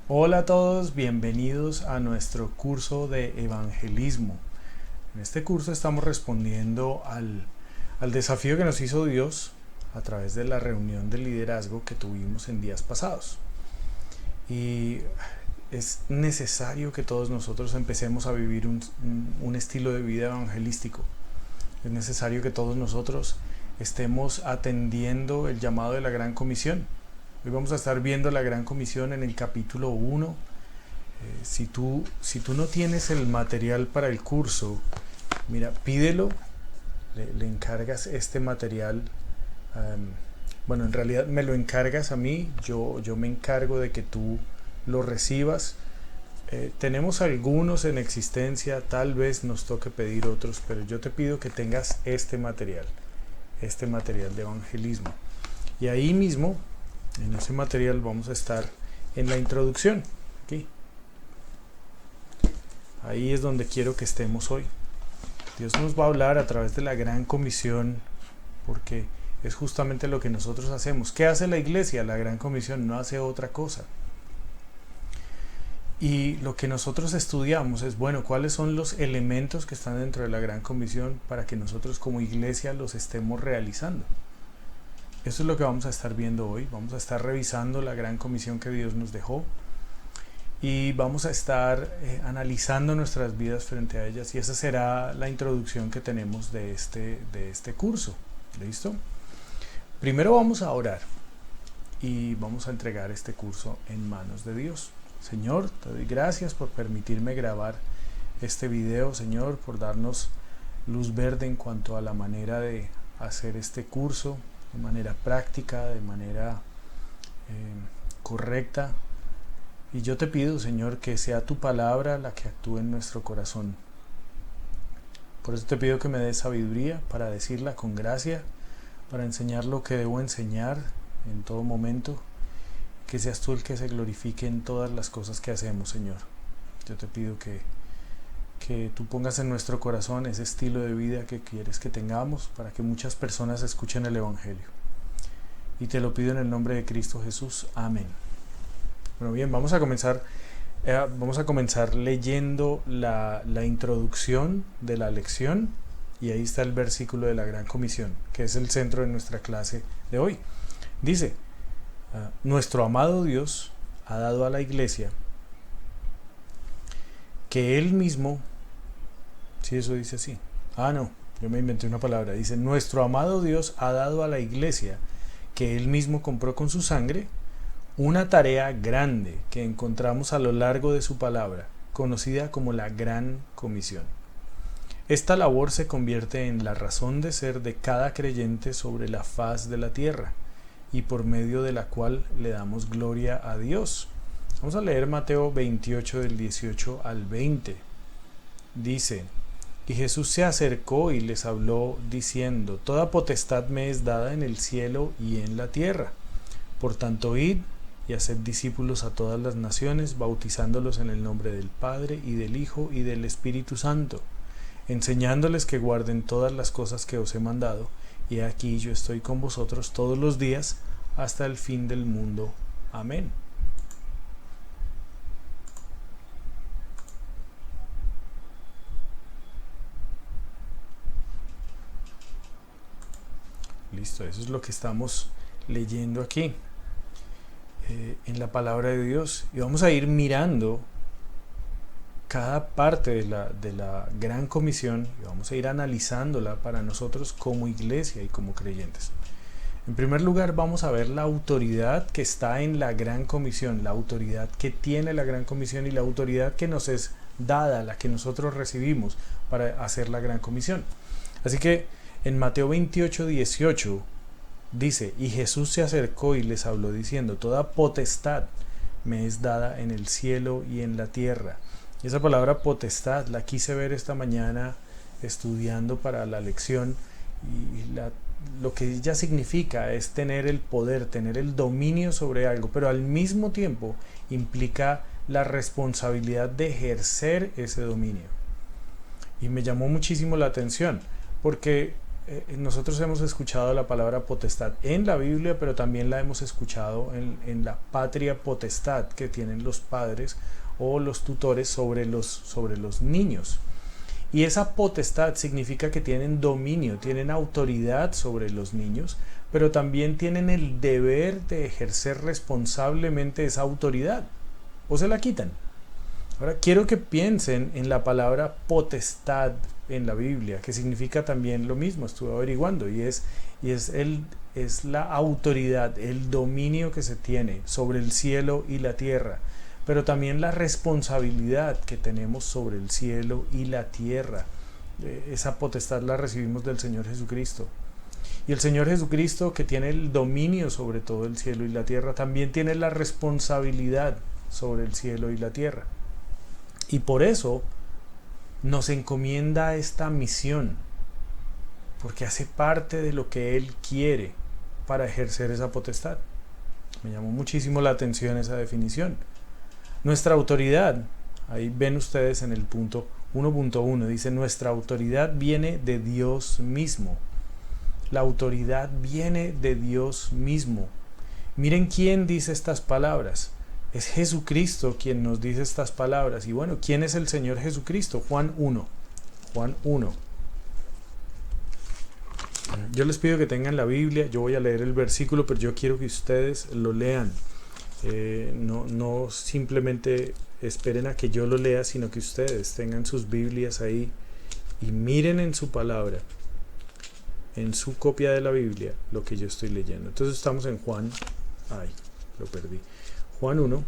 Hola a todos, bienvenidos a nuestro curso de evangelismo. En este curso estamos respondiendo al desafío que nos hizo Dios a través de la reunión de liderazgo que tuvimos en días pasados. Y es necesario que todos nosotros empecemos a vivir un estilo de vida evangelístico. Es necesario que todos nosotros estemos atendiendo el llamado de la Gran Comisión. Hoy vamos a estar viendo la Gran Comisión en el capítulo 1. Si tú no tienes el material para el curso, mira, pídelo, le encargas este material. Bueno, en realidad me lo encargas a mí, yo me encargo de que tú lo recibas. Tenemos algunos en existencia, tal vez nos toque pedir otros, pero yo te pido que tengas este material de evangelismo. Y ahí mismo, en ese material, vamos a estar en la introducción. Aquí. Ahí es donde quiero que estemos hoy. Dios nos va a hablar a través de la Gran Comisión, porque es justamente lo que nosotros hacemos. ¿Qué hace la iglesia? La Gran Comisión no hace otra cosa. Y lo que nosotros estudiamos es, bueno, cuáles son los elementos que están dentro de la Gran Comisión para que nosotros como iglesia los estemos realizando. Eso es lo que vamos a estar viendo hoy. Vamos a estar revisando la Gran Comisión que Dios nos dejó y vamos a estar analizando nuestras vidas frente a ellas, y esa será la introducción que tenemos de este curso. ¿Listo? Primero vamos a orar y vamos a entregar este curso en manos de Dios. Señor, te doy gracias por permitirme grabar este video, Señor, por darnos luz verde en cuanto a la manera de hacer este curso de manera práctica, de manera correcta. Y yo te pido, Señor, que sea tu palabra la que actúe en nuestro corazón. Por eso te pido que me des sabiduría para decirla con gracia, para enseñar lo que debo enseñar en todo momento. Que seas tú el que se glorifique en todas las cosas que hacemos, Señor. Yo te pido que tú pongas en nuestro corazón ese estilo de vida que quieres que tengamos para que muchas personas escuchen el Evangelio. Y te lo pido en el nombre de Cristo Jesús. Amén. Bueno, bien, vamos a comenzar leyendo la introducción de la lección, y ahí está el versículo de la Gran Comisión, que es el centro de nuestra clase de hoy. Dice: nuestro amado Dios ha dado a la iglesia que Él mismo, si eso dice así, no, yo me inventé una palabra, dice: nuestro amado Dios ha dado a la iglesia que Él mismo compró con su sangre, una tarea grande que encontramos a lo largo de su palabra, conocida como la Gran Comisión. Esta labor se convierte en la razón de ser de cada creyente sobre la faz de la tierra, y por medio de la cual le damos gloria a Dios. Vamos a leer Mateo 28 del 18 al 20. Dice: y Jesús se acercó y les habló diciendo: toda potestad me es dada en el cielo y en la tierra. Por tanto, id y haced discípulos a todas las naciones, bautizándolos en el nombre del Padre y del Hijo y del Espíritu Santo, enseñándoles que guarden todas las cosas que os he mandado, y aquí yo estoy con vosotros todos los días hasta el fin del mundo. Amén. Listo, eso es lo que estamos leyendo aquí en la palabra de Dios, y vamos a ir mirando cada parte de la Gran Comisión y vamos a ir analizándola para nosotros como iglesia y como creyentes. En primer lugar, vamos a ver la autoridad que está en la Gran Comisión, la autoridad que tiene la Gran Comisión y la autoridad que nos es dada, la que nosotros recibimos para hacer la Gran Comisión. Así que en Mateo 28, 18 dice: y Jesús se acercó y les habló diciendo: toda potestad me es dada en el cielo y en la tierra. Y esa palabra potestad la quise ver esta mañana estudiando para la lección, y lo que ella significa es tener el poder, tener el dominio sobre algo, pero al mismo tiempo implica la responsabilidad de ejercer ese dominio. Y me llamó muchísimo la atención, porque nosotros hemos escuchado la palabra potestad en la Biblia, pero también la hemos escuchado en la patria potestad que tienen los padres o los tutores sobre los niños. Y esa potestad significa que tienen dominio, tienen autoridad sobre los niños, pero también tienen el deber de ejercer responsablemente esa autoridad, o se la quitan. Ahora quiero que piensen en la palabra potestad en la Biblia, que significa también lo mismo, estuve averiguando, y es la autoridad, el dominio que se tiene sobre el cielo y la tierra, pero también la responsabilidad que tenemos sobre el cielo y la tierra. Esa potestad la recibimos del Señor Jesucristo. Y el Señor Jesucristo, que tiene el dominio sobre todo el cielo y la tierra, también tiene la responsabilidad sobre el cielo y la tierra. Y por eso nos encomienda esta misión, porque hace parte de lo que Él quiere para ejercer esa potestad. Me llamó muchísimo la atención esa definición. Nuestra autoridad, ahí ven ustedes en el punto 1.1, dice: nuestra autoridad viene de Dios mismo. La autoridad viene de Dios mismo. Miren quién dice estas palabras. Es Jesucristo quien nos dice estas palabras. Y bueno, ¿quién es el Señor Jesucristo? Juan 1. Juan 1. Yo les pido que tengan la Biblia. Yo voy a leer el versículo, pero yo quiero que ustedes lo lean. No simplemente esperen a que yo lo lea, sino que ustedes tengan sus Biblias ahí y miren en su palabra, en su copia de la Biblia, lo que yo estoy leyendo. Entonces estamos en Juan. Ay, lo perdí. Juan 1.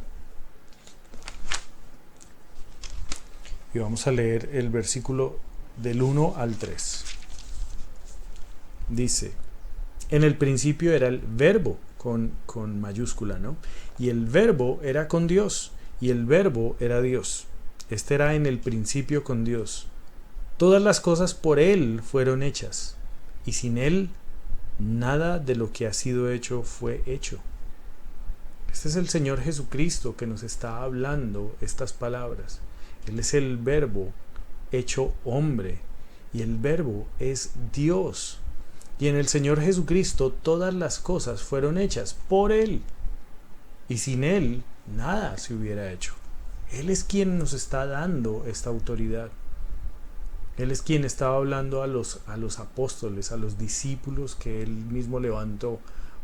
Y vamos a leer el versículo del 1 al 3. Dice: en el principio era el verbo, con mayúscula, ¿no? Y el verbo era con Dios, y el verbo era Dios. Este era en el principio con Dios. Todas las cosas por Él fueron hechas, y sin Él nada de lo que ha sido hecho fue hecho. Este es el Señor Jesucristo que nos está hablando estas palabras. Él es el verbo hecho hombre, y el verbo es Dios. Y en el Señor Jesucristo todas las cosas fueron hechas por Él, y sin Él nada se hubiera hecho. Él es quien nos está dando esta autoridad. Él es quien estaba hablando a los apóstoles, a los discípulos que Él mismo levantó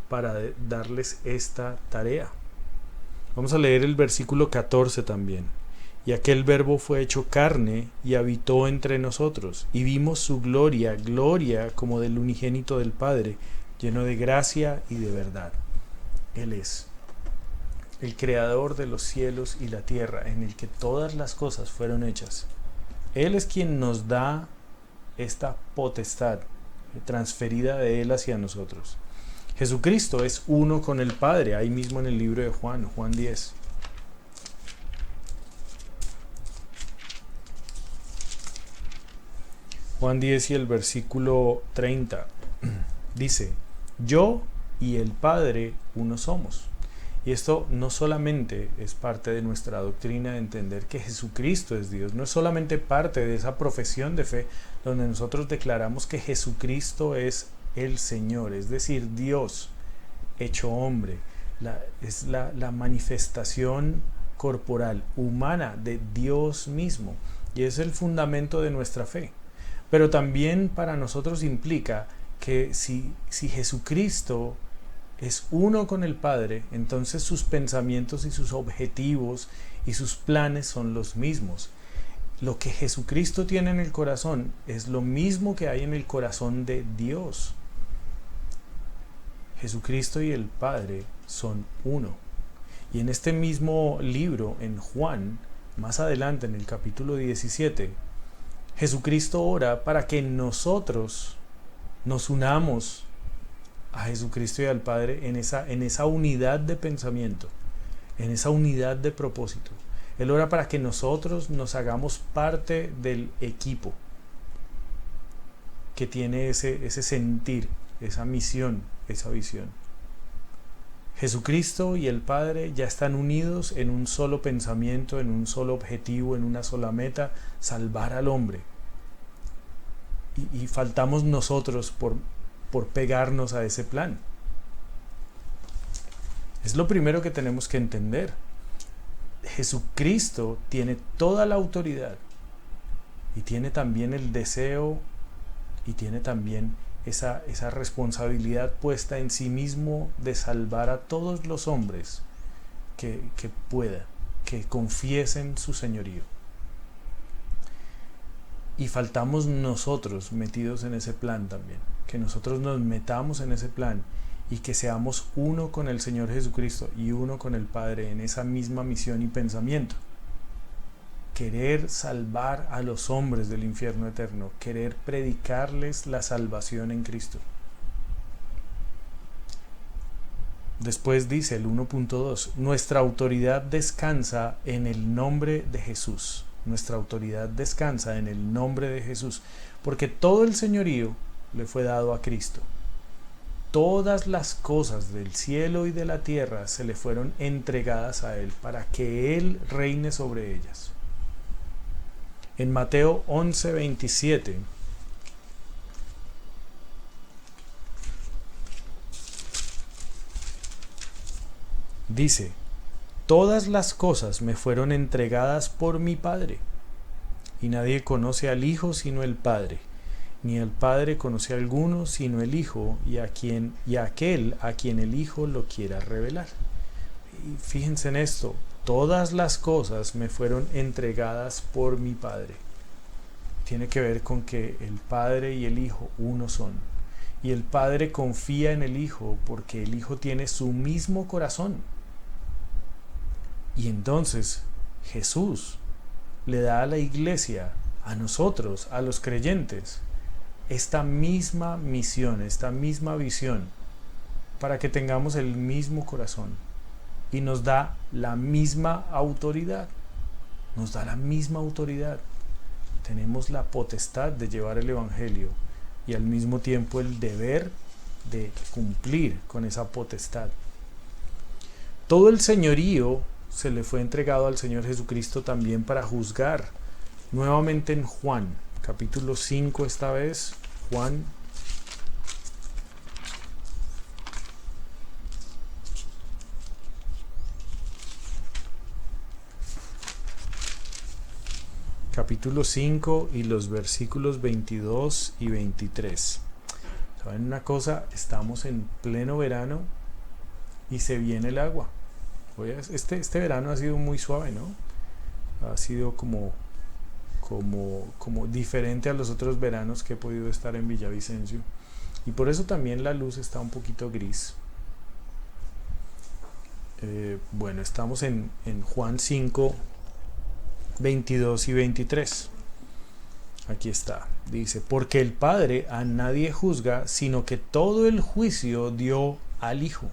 para darles esta tarea. Vamos a leer el versículo 14 también. Y aquel verbo fue hecho carne y habitó entre nosotros, y vimos su gloria, gloria como del unigénito del Padre, lleno de gracia y de verdad. Él es el creador de los cielos y la tierra, en el que todas las cosas fueron hechas. Él es quien nos da esta potestad transferida de Él hacia nosotros. Jesucristo es uno con el Padre, ahí mismo en el libro de Juan 10. Juan 10 y el versículo 30 dice: yo y el Padre uno somos. Y esto no solamente es parte de nuestra doctrina de entender que Jesucristo es Dios, no es solamente parte de esa profesión de fe donde nosotros declaramos que Jesucristo es el Señor, es decir, Dios hecho hombre, es la manifestación corporal, humana de Dios mismo, y es el fundamento de nuestra fe. Pero también para nosotros implica que si Jesucristo es uno con el Padre, entonces sus pensamientos y sus objetivos y sus planes son los mismos. Lo que Jesucristo tiene en el corazón es lo mismo que hay en el corazón de Dios. Jesucristo y el Padre son uno. Y en este mismo libro, en Juan, más adelante en el capítulo 17, Jesucristo ora para que nosotros nos unamos a Jesucristo y al Padre en esa unidad de pensamiento, en esa unidad de propósito. Él ora para que nosotros nos hagamos parte del equipo que tiene ese sentir, esa misión, esa visión. Jesucristo y el Padre ya están unidos en un solo pensamiento, en un solo objetivo, en una sola meta: salvar al hombre. y faltamos nosotros por pegarnos a ese plan. Es lo primero que tenemos que entender. Jesucristo tiene toda la autoridad y tiene también el deseo y tiene también esa responsabilidad puesta en sí mismo de salvar a todos los hombres que pueda, que confiesen su señorío. Y faltamos nosotros metidos en ese plan también, que nosotros nos metamos en ese plan y que seamos uno con el Señor Jesucristo y uno con el Padre en esa misma misión y pensamiento. Querer salvar a los hombres del infierno eterno, querer predicarles la salvación en Cristo. Después dice el 1.2, nuestra autoridad descansa en el nombre de Jesús. Nuestra autoridad descansa en el nombre de Jesús, porque todo el señorío le fue dado a Cristo. Todas las cosas del cielo y de la tierra se le fueron entregadas a Él para que Él reine sobre ellas. En Mateo 11:27 dice: todas las cosas me fueron entregadas por mi Padre, y nadie conoce al Hijo sino el Padre, ni el Padre conoce a alguno sino el Hijo y aquel a quien el Hijo lo quiera revelar. Y fíjense en esto, todas las cosas me fueron entregadas por mi Padre. Tiene que ver con que el Padre y el Hijo uno son. Y el Padre confía en el Hijo porque el Hijo tiene su mismo corazón. Y entonces Jesús le da a la iglesia, a nosotros, a los creyentes, esta misma misión, esta misma visión, para que tengamos el mismo corazón. Y nos da la misma autoridad. Nos da la misma autoridad. Tenemos la potestad de llevar el Evangelio y al mismo tiempo el deber de cumplir con esa potestad. Todo el señorío se le fue entregado al Señor Jesucristo también para juzgar. Nuevamente en Juan, capítulo 5 esta vez, Juan capítulo 5 y los versículos 22 y 23. ¿Saben una cosa? Estamos en pleno verano y se viene el agua. Este verano ha sido muy suave, ¿no? Ha sido como diferente a los otros veranos que he podido estar en Villavicencio. Y por eso también la luz está un poquito gris. Bueno, estamos en Juan 5, 22 y 23. Aquí está. Dice: porque el Padre a nadie juzga, sino que todo el juicio dio al Hijo,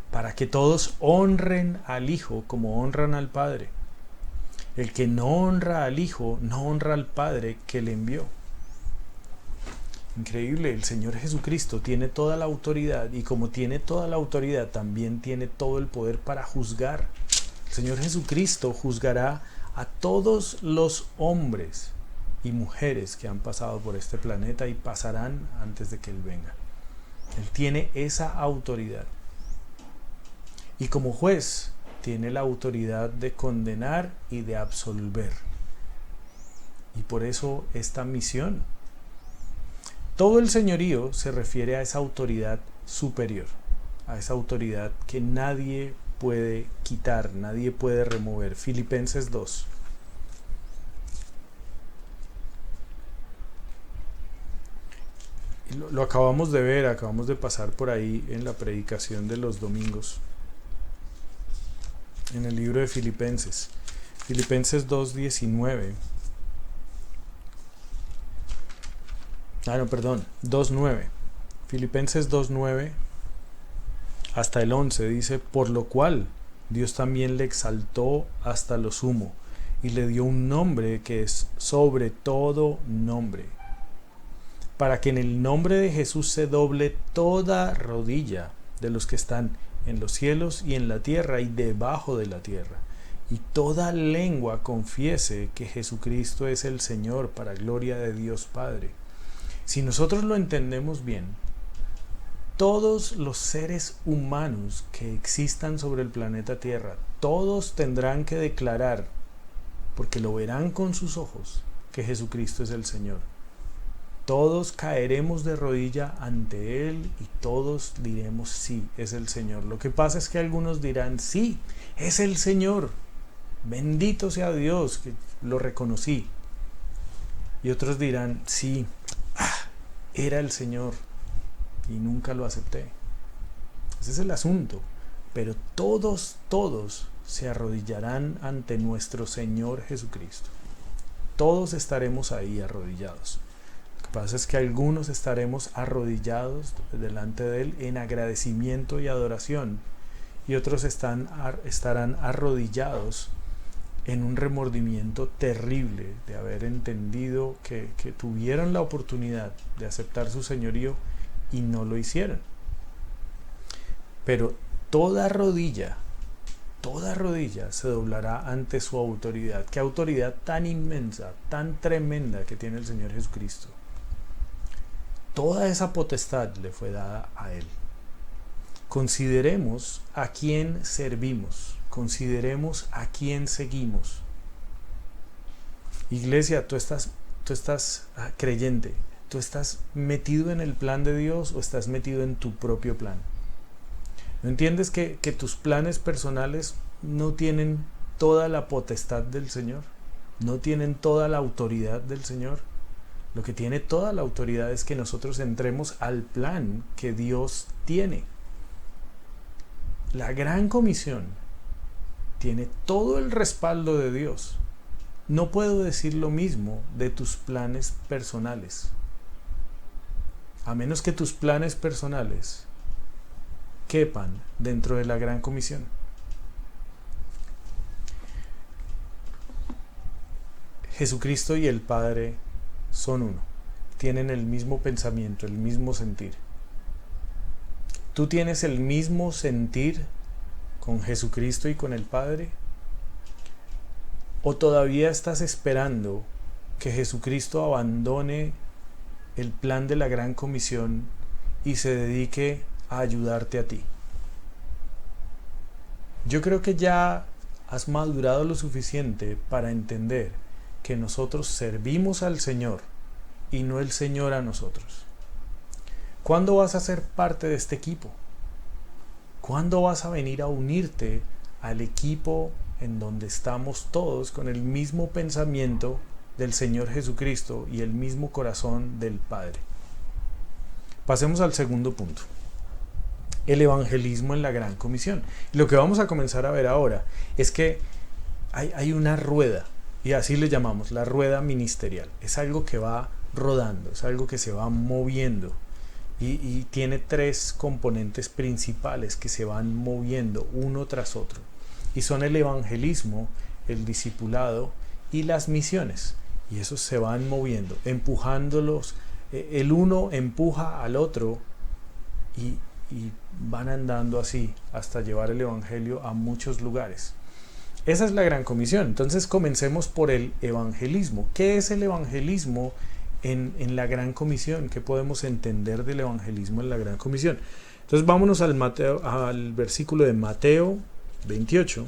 para que todos honren al Hijo como honran al Padre. El que no honra al Hijo, no honra al Padre que le envió. Increíble, el Señor Jesucristo tiene toda la autoridad, y como tiene toda la autoridad, también tiene todo el poder para juzgar. El Señor Jesucristo juzgará a todos los hombres y mujeres que han pasado por este planeta y pasarán antes de que Él venga. Él tiene esa autoridad. Y como juez, tiene la autoridad de condenar y de absolver. Y por eso esta misión. Todo el señorío se refiere a esa autoridad superior, a esa autoridad que nadie puede quitar, nadie puede remover. Filipenses 2. Lo acabamos de ver, acabamos de pasar por ahí en la predicación de los domingos, en el libro de Filipenses. Filipenses 2:19. 2:9. Filipenses 2:9 hasta el 11 dice: por lo cual Dios también le exaltó hasta lo sumo y le dio un nombre que es sobre todo nombre, para que en el nombre de Jesús se doble toda rodilla de los que están en los cielos y en la tierra y debajo de la tierra, y toda lengua confiese que Jesucristo es el Señor, para gloria de Dios Padre. Si nosotros lo entendemos bien, todos los seres humanos que existan sobre el planeta Tierra, todos tendrán que declarar, porque lo verán con sus ojos, que Jesucristo es el Señor. Todos caeremos de rodilla ante Él y todos diremos sí, es el Señor. Lo que pasa es que algunos dirán sí, es el Señor, bendito sea Dios que lo reconocí. Y otros dirán sí, era el Señor y nunca lo acepté. Ese es el asunto. Pero todos se arrodillarán ante nuestro Señor Jesucristo. Todos estaremos ahí arrodillados. Lo que pasa es que algunos estaremos arrodillados delante de Él en agradecimiento y adoración, y otros estarán arrodillados en un remordimiento terrible de haber entendido que tuvieron la oportunidad de aceptar su señorío y no lo hicieron. Pero toda rodilla se doblará ante su autoridad. Qué autoridad tan inmensa, tan tremenda que tiene el Señor Jesucristo. Toda esa potestad le fue dada a Él. Consideremos a quién servimos, consideremos a quién seguimos. Iglesia, tú estás creyente, ¿tú estás metido en el plan de Dios o estás metido en tu propio plan? ¿No entiendes que tus planes personales no tienen toda la potestad del Señor? ¿No tienen toda la autoridad del Señor? Lo que tiene toda la autoridad es que nosotros entremos al plan que Dios tiene. La Gran Comisión tiene todo el respaldo de Dios. No puedo decir lo mismo de tus planes personales. A menos que tus planes personales quepan dentro de la Gran Comisión. Jesucristo y el Padre son uno. Tienen el mismo pensamiento, el mismo sentir. ¿Tú tienes el mismo sentir con Jesucristo y con el Padre? ¿O todavía estás esperando que Jesucristo abandone el plan de la Gran Comisión y se dedique a ayudarte a ti? Yo creo que ya has madurado lo suficiente para entender que nosotros servimos al Señor y no el Señor a nosotros. ¿Cuándo vas a ser parte de este equipo? ¿Cuándo vas a venir a unirte al equipo en donde estamos todos con el mismo pensamiento del Señor Jesucristo y el mismo corazón del Padre? Pasemos al segundo punto. El evangelismo en la Gran Comisión. Y lo que vamos a comenzar a ver ahora es que hay una rueda, y así le llamamos, la rueda ministerial. Es algo que va rodando, es algo que se va moviendo. Y tiene tres componentes principales que se van moviendo uno tras otro. Y son el evangelismo, el discipulado y las misiones. Y esos se van moviendo, empujándolos. El uno empuja al otro y van andando así hasta llevar el evangelio a muchos lugares. Esa es la Gran Comisión. Entonces comencemos por el evangelismo. ¿Qué es el evangelismo en la Gran Comisión? ¿Qué podemos entender del evangelismo en la Gran Comisión? Entonces vámonos al versículo de Mateo 28.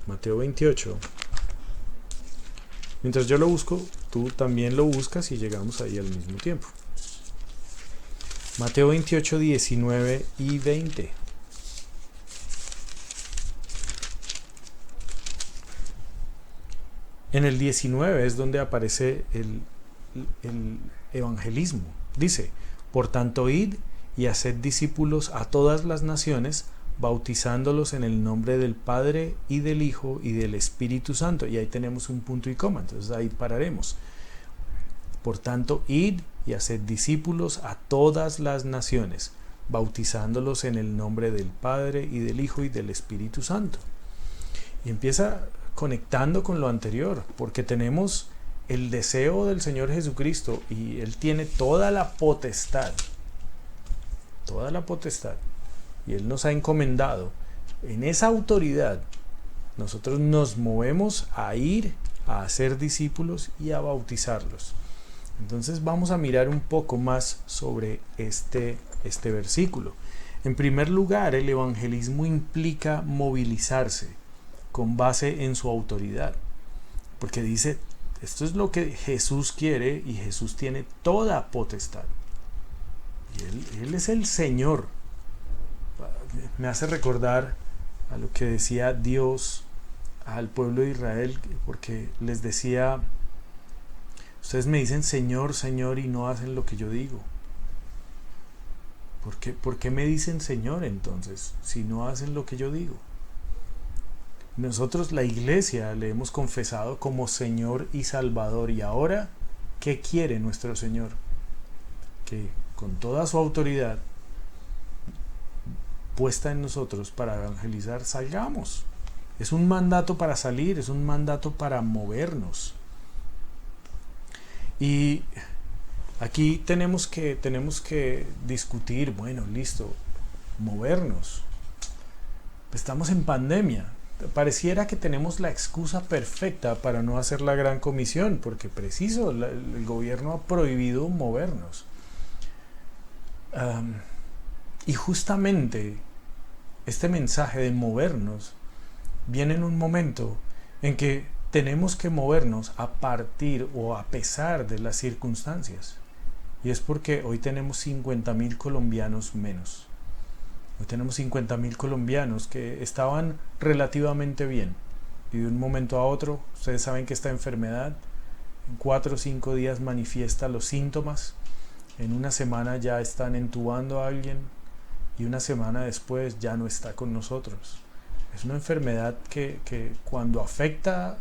Mateo 28. Mientras yo lo busco, tú también lo buscas y llegamos ahí al mismo tiempo. Mateo 28, 19 y 20. En el 19 es donde aparece el evangelismo. Dice: por tanto, id y haced discípulos a todas las naciones, bautizándolos en el nombre del Padre y del Hijo y del Espíritu Santo. Y ahí tenemos un punto y coma, entonces ahí pararemos. Por tanto, id y haced discípulos a todas las naciones, bautizándolos en el nombre del Padre y del Hijo y del Espíritu Santo. Y empieza conectando con lo anterior, porque tenemos el deseo del Señor Jesucristo y Él tiene toda la potestad y Él nos ha encomendado, en esa autoridad nosotros nos movemos a ir a hacer discípulos y a bautizarlos. Entonces vamos a mirar un poco más sobre este versículo. En primer lugar, el evangelismo implica movilizarse con base en su autoridad, porque dice, esto es lo que Jesús quiere y Jesús tiene toda potestad. Y Él es el Señor. Me hace recordar a lo que decía Dios al pueblo de Israel, porque les decía, ustedes me dicen Señor, Señor, y no hacen lo que yo digo. ¿Por qué me dicen Señor entonces, si no hacen lo que yo digo? Nosotros, la iglesia, le hemos confesado como Señor y Salvador. Y ahora, ¿qué quiere nuestro Señor? Que con toda su autoridad puesta en nosotros para evangelizar, salgamos. Es un mandato para salir, es un mandato para movernos. Y aquí tenemos que discutir, bueno, listo, movernos. Estamos en pandemia. Pareciera que tenemos la excusa perfecta para no hacer la gran comisión, porque preciso, el gobierno ha prohibido movernos. Y justamente este mensaje de movernos viene en un momento en que tenemos que movernos a partir o a pesar de las circunstancias. Y es porque hoy tenemos 50,000 colombianos menos. Hoy tenemos 50,000 colombianos que estaban relativamente bien. Y de un momento a otro, ustedes saben que esta enfermedad en 4 o 5 días manifiesta los síntomas. En una semana ya están entubando a alguien y una semana después ya no está con nosotros. Es una enfermedad que cuando afecta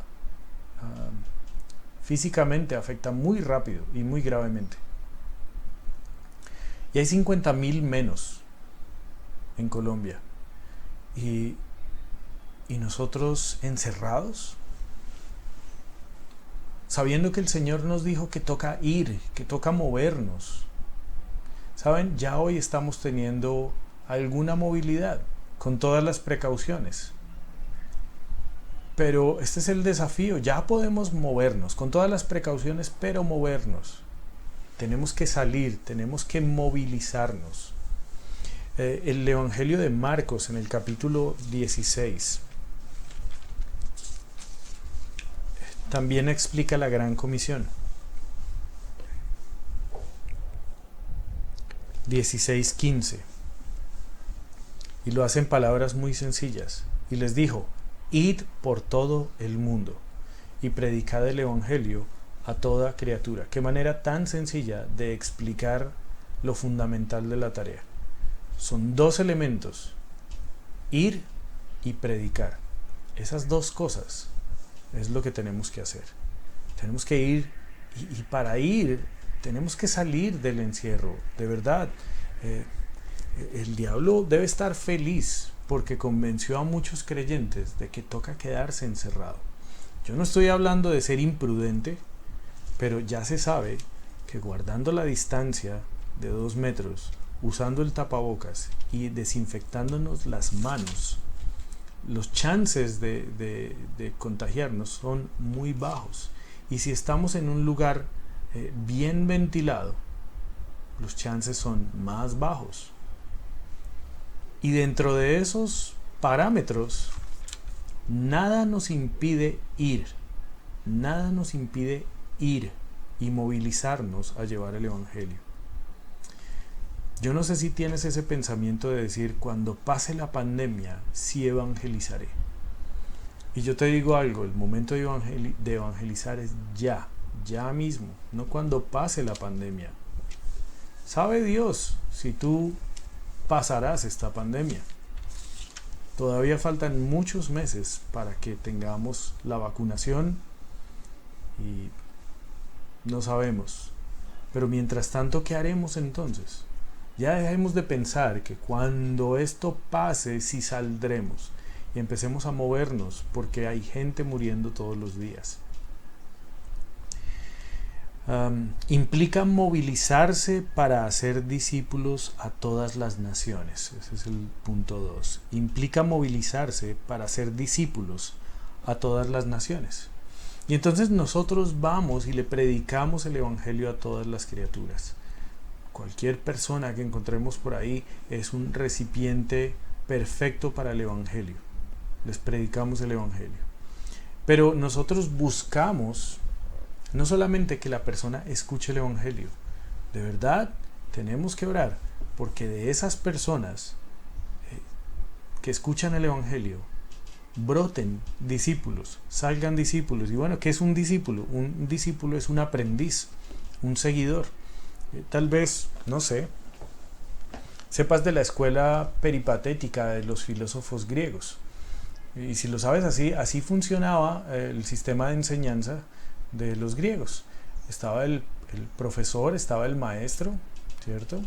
físicamente, afecta muy rápido y muy gravemente. Y hay 50,000 menos en Colombia. Y nosotros encerrados, sabiendo que el Señor nos dijo que toca ir, que toca movernos. Saben, ya hoy estamos teniendo alguna movilidad, con todas las precauciones. Pero este es el desafío, ya podemos movernos, con todas las precauciones, pero movernos. Tenemos que salir, tenemos que movilizarnos. El Evangelio de Marcos, en el capítulo 16, también explica la gran comisión. 16:15. Y lo hace en palabras muy sencillas. Y les dijo, id por todo el mundo y predicad el Evangelio a toda criatura. Qué manera tan sencilla de explicar lo fundamental de la tarea. Son 2 elementos, ir y predicar. Esas 2 cosas es lo que tenemos que hacer. Tenemos que ir y para ir tenemos que salir del encierro, de verdad. El diablo debe estar feliz porque convenció a muchos creyentes de que toca quedarse encerrado. Yo no estoy hablando de ser imprudente, pero ya se sabe que guardando la distancia de 2 metros, usando el tapabocas y desinfectándonos las manos, los chances de contagiarnos son muy bajos. Y si estamos en un lugar bien ventilado, los chances son más bajos. Y dentro de esos parámetros, nada nos impide ir. Nada nos impide ir y movilizarnos a llevar el Evangelio. Yo no sé si tienes ese pensamiento de decir, cuando pase la pandemia, sí evangelizaré. Y yo te digo algo, el momento de evangelizar es ya mismo, no cuando pase la pandemia. Sabe Dios si tú pasarás esta pandemia. Todavía faltan muchos meses para que tengamos la vacunación y no sabemos. Pero mientras tanto, ¿qué haremos entonces? Ya dejemos de pensar que cuando esto pase, sí saldremos y empecemos a movernos porque hay gente muriendo todos los días. Implica movilizarse para hacer discípulos a todas las naciones. Ese es el punto 2. Implica movilizarse para hacer discípulos a todas las naciones. Y entonces nosotros vamos y le predicamos el evangelio a todas las criaturas. Cualquier persona que encontremos por ahí es un recipiente perfecto para el evangelio. Les predicamos el evangelio. Pero nosotros buscamos no solamente que la persona escuche el evangelio. De verdad, tenemos que orar porque de esas personas que escuchan el evangelio broten discípulos, salgan discípulos. Y bueno, ¿qué es un discípulo? Un discípulo es un aprendiz, un seguidor. Tal vez, no sé, sepas de la escuela peripatética de los filósofos griegos. Y si lo sabes, así funcionaba el sistema de enseñanza de los griegos. Estaba el profesor, estaba el maestro, ¿cierto?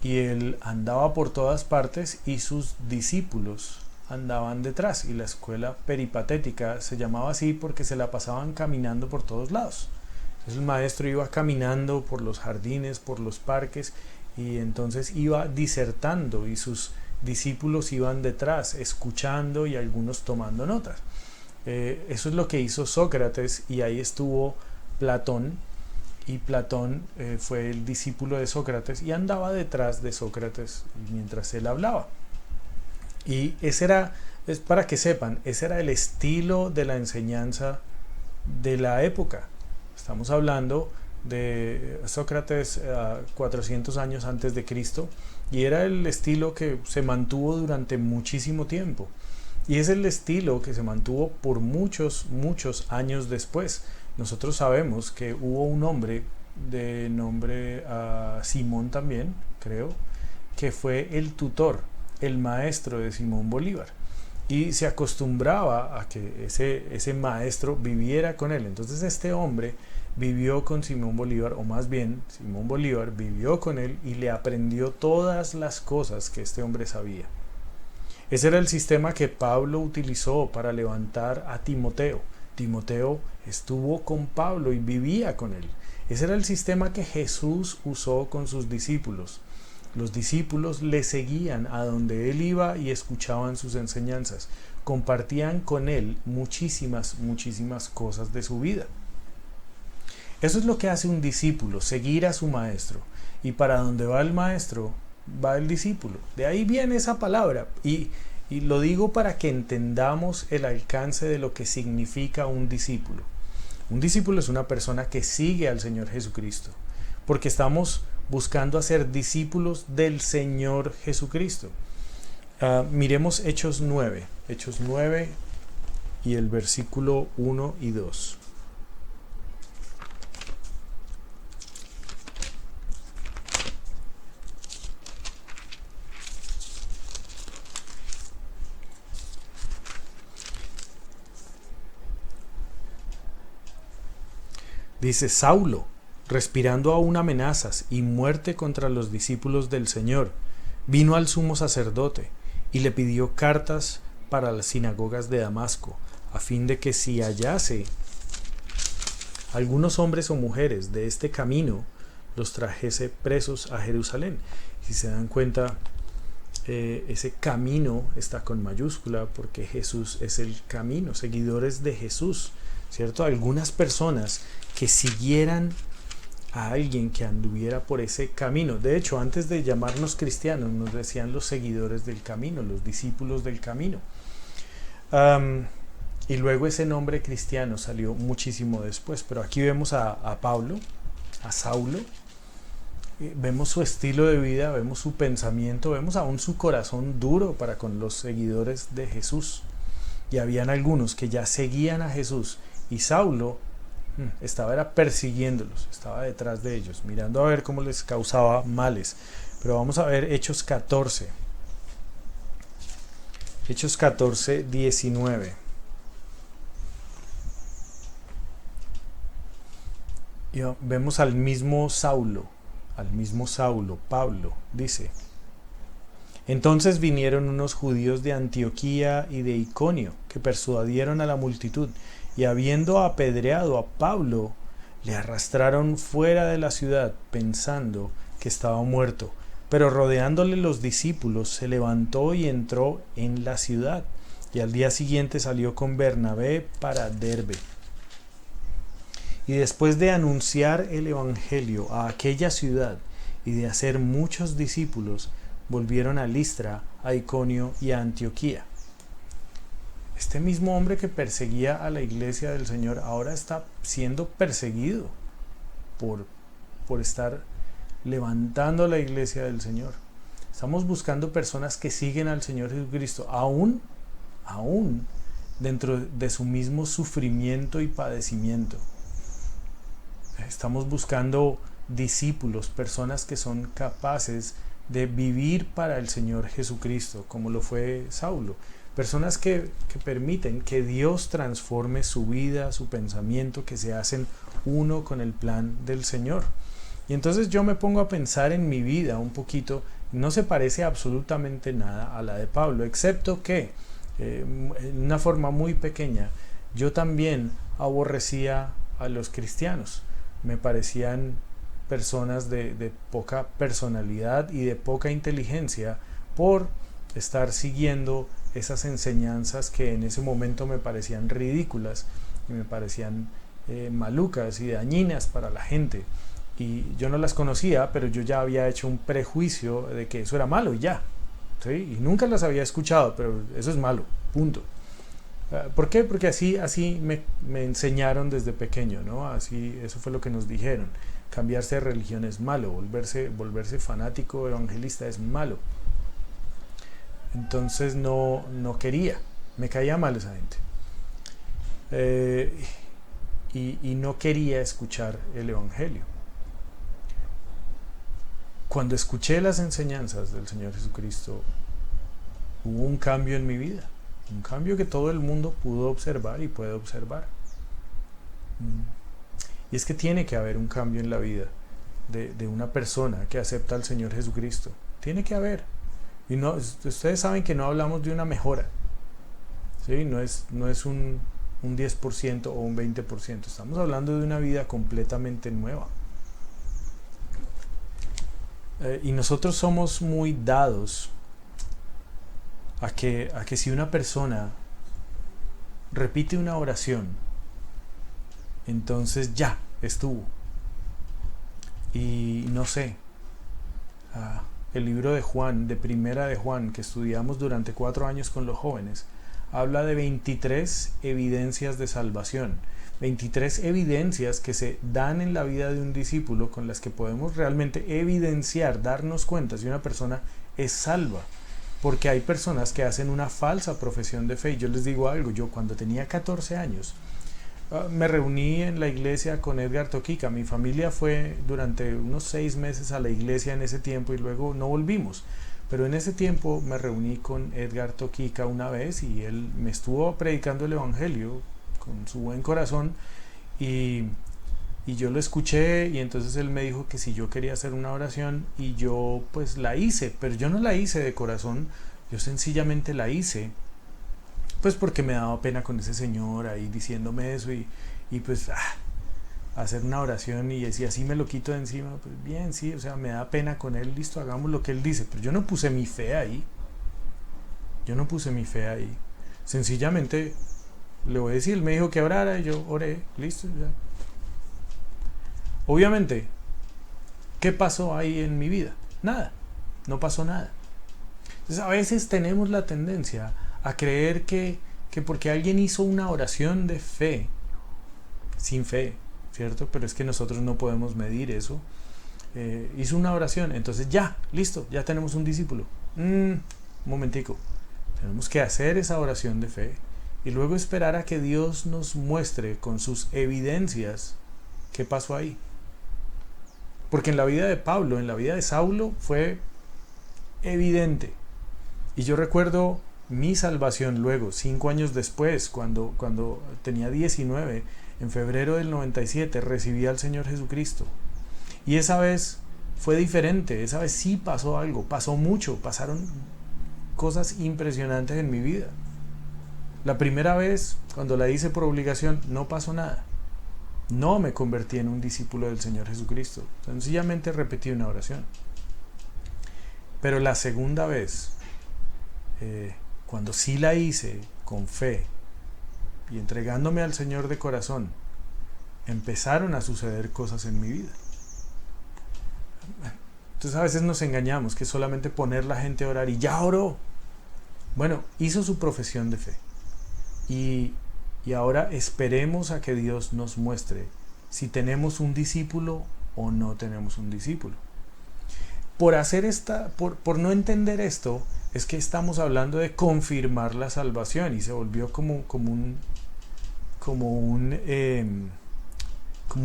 Y él andaba por todas partes y sus discípulos andaban detrás. Y la escuela peripatética se llamaba así porque se la pasaban caminando por todos lados. Entonces el maestro iba caminando por los jardines, por los parques, y entonces iba disertando y sus discípulos iban detrás, escuchando y algunos tomando notas. Eso es lo que hizo Sócrates, y ahí estuvo Platón, y Platón fue el discípulo de Sócrates y andaba detrás de Sócrates mientras él hablaba. Y es para que sepan, ese era el estilo de la enseñanza de la época. Estamos hablando de Sócrates 400 años antes de Cristo, y era el estilo que se mantuvo durante muchísimo tiempo. Y es el estilo que se mantuvo por muchos años después. Nosotros sabemos que hubo un hombre de nombre Simón también, creo, que fue el tutor, el maestro de Simón Bolívar. Y se acostumbraba a que ese maestro viviera con él. Entonces este hombre vivió con Simón Bolívar, o más bien Simón Bolívar vivió con él y le aprendió todas las cosas que este hombre sabía. Ese era el sistema que Pablo utilizó para levantar a Timoteo. Timoteo estuvo con Pablo y vivía con él. Ese era el sistema que Jesús usó con sus discípulos. Los discípulos le seguían a donde él iba y escuchaban sus enseñanzas. Compartían con él muchísimas cosas de su vida. Eso es lo que hace un discípulo, seguir a su maestro. Y para donde va el maestro, va el discípulo. De ahí viene esa palabra. Y lo digo para que entendamos el alcance de lo que significa un discípulo. Un discípulo es una persona que sigue al Señor Jesucristo, porque estamos buscando hacer discípulos del Señor Jesucristo. Miremos Hechos 9 y el versículo 1 y 2. Dice: Saulo, respirando aún amenazas y muerte contra los discípulos del Señor, vino al sumo sacerdote y le pidió cartas para las sinagogas de Damasco, a fin de que si hallase algunos hombres o mujeres de este camino, los trajese presos a Jerusalén. Si se dan cuenta, ese camino está con mayúscula porque Jesús es el camino, seguidores de Jesús, ¿cierto? Algunas personas que siguieran a alguien que anduviera por ese camino. De hecho, antes de llamarnos cristianos, nos decían los seguidores del camino, los discípulos del camino. Y luego ese nombre cristiano salió muchísimo después. Pero aquí vemos a Pablo, a Saulo, vemos su estilo de vida, vemos su pensamiento, vemos aún su corazón duro para con los seguidores de Jesús. Y habían algunos que ya seguían a Jesús, y Saulo estaba persiguiéndolos, estaba detrás de ellos, mirando a ver cómo les causaba males. Pero vamos a ver Hechos 14. Hechos 14, 19. Y vemos al mismo Saulo, Pablo, dice: Entonces vinieron unos judíos de Antioquía y de Iconio, que persuadieron a la multitud, y habiendo apedreado a Pablo, Le arrastraron fuera de la ciudad pensando que estaba muerto, pero rodeándole los discípulos se levantó y entró en la ciudad, y al día siguiente salió con Bernabé para Derbe. Y después de anunciar el evangelio a aquella ciudad y de hacer muchos discípulos, volvieron a Listra, a Iconio y a Antioquía. Este mismo hombre que perseguía a la iglesia del Señor ahora está siendo perseguido por estar levantando la iglesia del Señor. Estamos buscando personas que siguen al Señor Jesucristo, aún dentro de su mismo sufrimiento y padecimiento. Estamos buscando discípulos, personas que son capaces de vivir para el Señor Jesucristo, como lo fue Saulo. Personas que permiten que Dios transforme su vida, su pensamiento, que se hacen uno con el plan del Señor. Y entonces yo me pongo a pensar en mi vida un poquito, no se parece absolutamente nada a la de Pablo, excepto que, en una forma muy pequeña, yo también aborrecía a los cristianos. Me parecían personas de poca personalidad y de poca inteligencia por estar siguiendo esas enseñanzas que en ese momento me parecían ridículas y me parecían malucas y dañinas para la gente. Y yo no las conocía, pero yo ya había hecho un prejuicio de que eso era malo y ya, ¿sí? Y nunca las había escuchado, pero eso es malo, punto. ¿Por qué? Porque así me enseñaron desde pequeño, ¿no? Así, eso fue lo que nos dijeron. Cambiarse de religión es malo, volverse fanático evangelista es malo. Entonces no quería, me caía mal esa gente. Y no quería escuchar el evangelio. Cuando escuché las enseñanzas del Señor Jesucristo, hubo un cambio en mi vida. Un cambio que todo el mundo pudo observar y puede observar. Y es que tiene que haber un cambio en la vida de una persona que acepta al Señor Jesucristo. Tiene que haber. Y no, ustedes saben que no hablamos de una mejora. ¿Sí? No es un 10% o un 20%. Estamos hablando de una vida completamente nueva. Y nosotros somos muy dados a que si una persona repite una oración, entonces ya estuvo. Y no sé, el libro de Juan, de Primera de Juan, que estudiamos durante 4 años con los jóvenes, habla de 23 evidencias de salvación. 23 evidencias que se dan en la vida de un discípulo con las que podemos realmente evidenciar, darnos cuenta si una persona es salva. Porque hay personas que hacen una falsa profesión de fe. Y yo les digo algo, yo cuando tenía 14 años me reuní en la iglesia con Edgar Toquica. Mi familia fue durante unos 6 meses a la iglesia en ese tiempo y luego no volvimos. Pero en ese tiempo me reuní con Edgar Toquica una vez y él me estuvo predicando el evangelio con su buen corazón y yo lo escuché y entonces él me dijo que si yo quería hacer una oración y yo pues la hice, pero yo no la hice de corazón, yo sencillamente la hice pues porque me daba pena con ese señor ahí diciéndome eso y pues hacer una oración y si así me lo quito de encima, pues bien, sí, o sea, me da pena con él, listo, hagamos lo que él dice, pero yo no puse mi fe ahí, sencillamente le voy a decir, él me dijo que orara y yo oré, listo, ya. Obviamente, ¿qué pasó ahí en mi vida? Nada, no pasó nada. Entonces a veces tenemos la tendencia a creer que porque alguien hizo una oración de fe, sin fe, ¿cierto? Pero es que nosotros no podemos medir eso. Hizo una oración, entonces ya, listo, ya tenemos un discípulo. Un momentico, tenemos que hacer esa oración de fe y luego esperar a que Dios nos muestre con sus evidencias qué pasó ahí. Porque en la vida de Pablo, en la vida de Saulo fue evidente. Y yo recuerdo mi salvación luego, 5 años después, cuando tenía 19, en febrero del 97, recibí al Señor Jesucristo. Y esa vez fue diferente, esa vez sí pasó algo, pasó mucho, pasaron cosas impresionantes en mi vida. La primera vez, cuando la hice por obligación, no pasó nada. No me convertí en un discípulo del Señor Jesucristo. Sencillamente repetí una oración. Pero la segunda vez, cuando sí la hice con fe y entregándome al Señor de corazón, empezaron a suceder cosas en mi vida. Entonces a veces nos engañamos que solamente poner la gente a orar y ya oró. Bueno, hizo su profesión de fe. Y ahora esperemos a que Dios nos muestre si tenemos un discípulo o no tenemos un discípulo. Por no entender esto, es que estamos hablando de confirmar la salvación y se volvió como un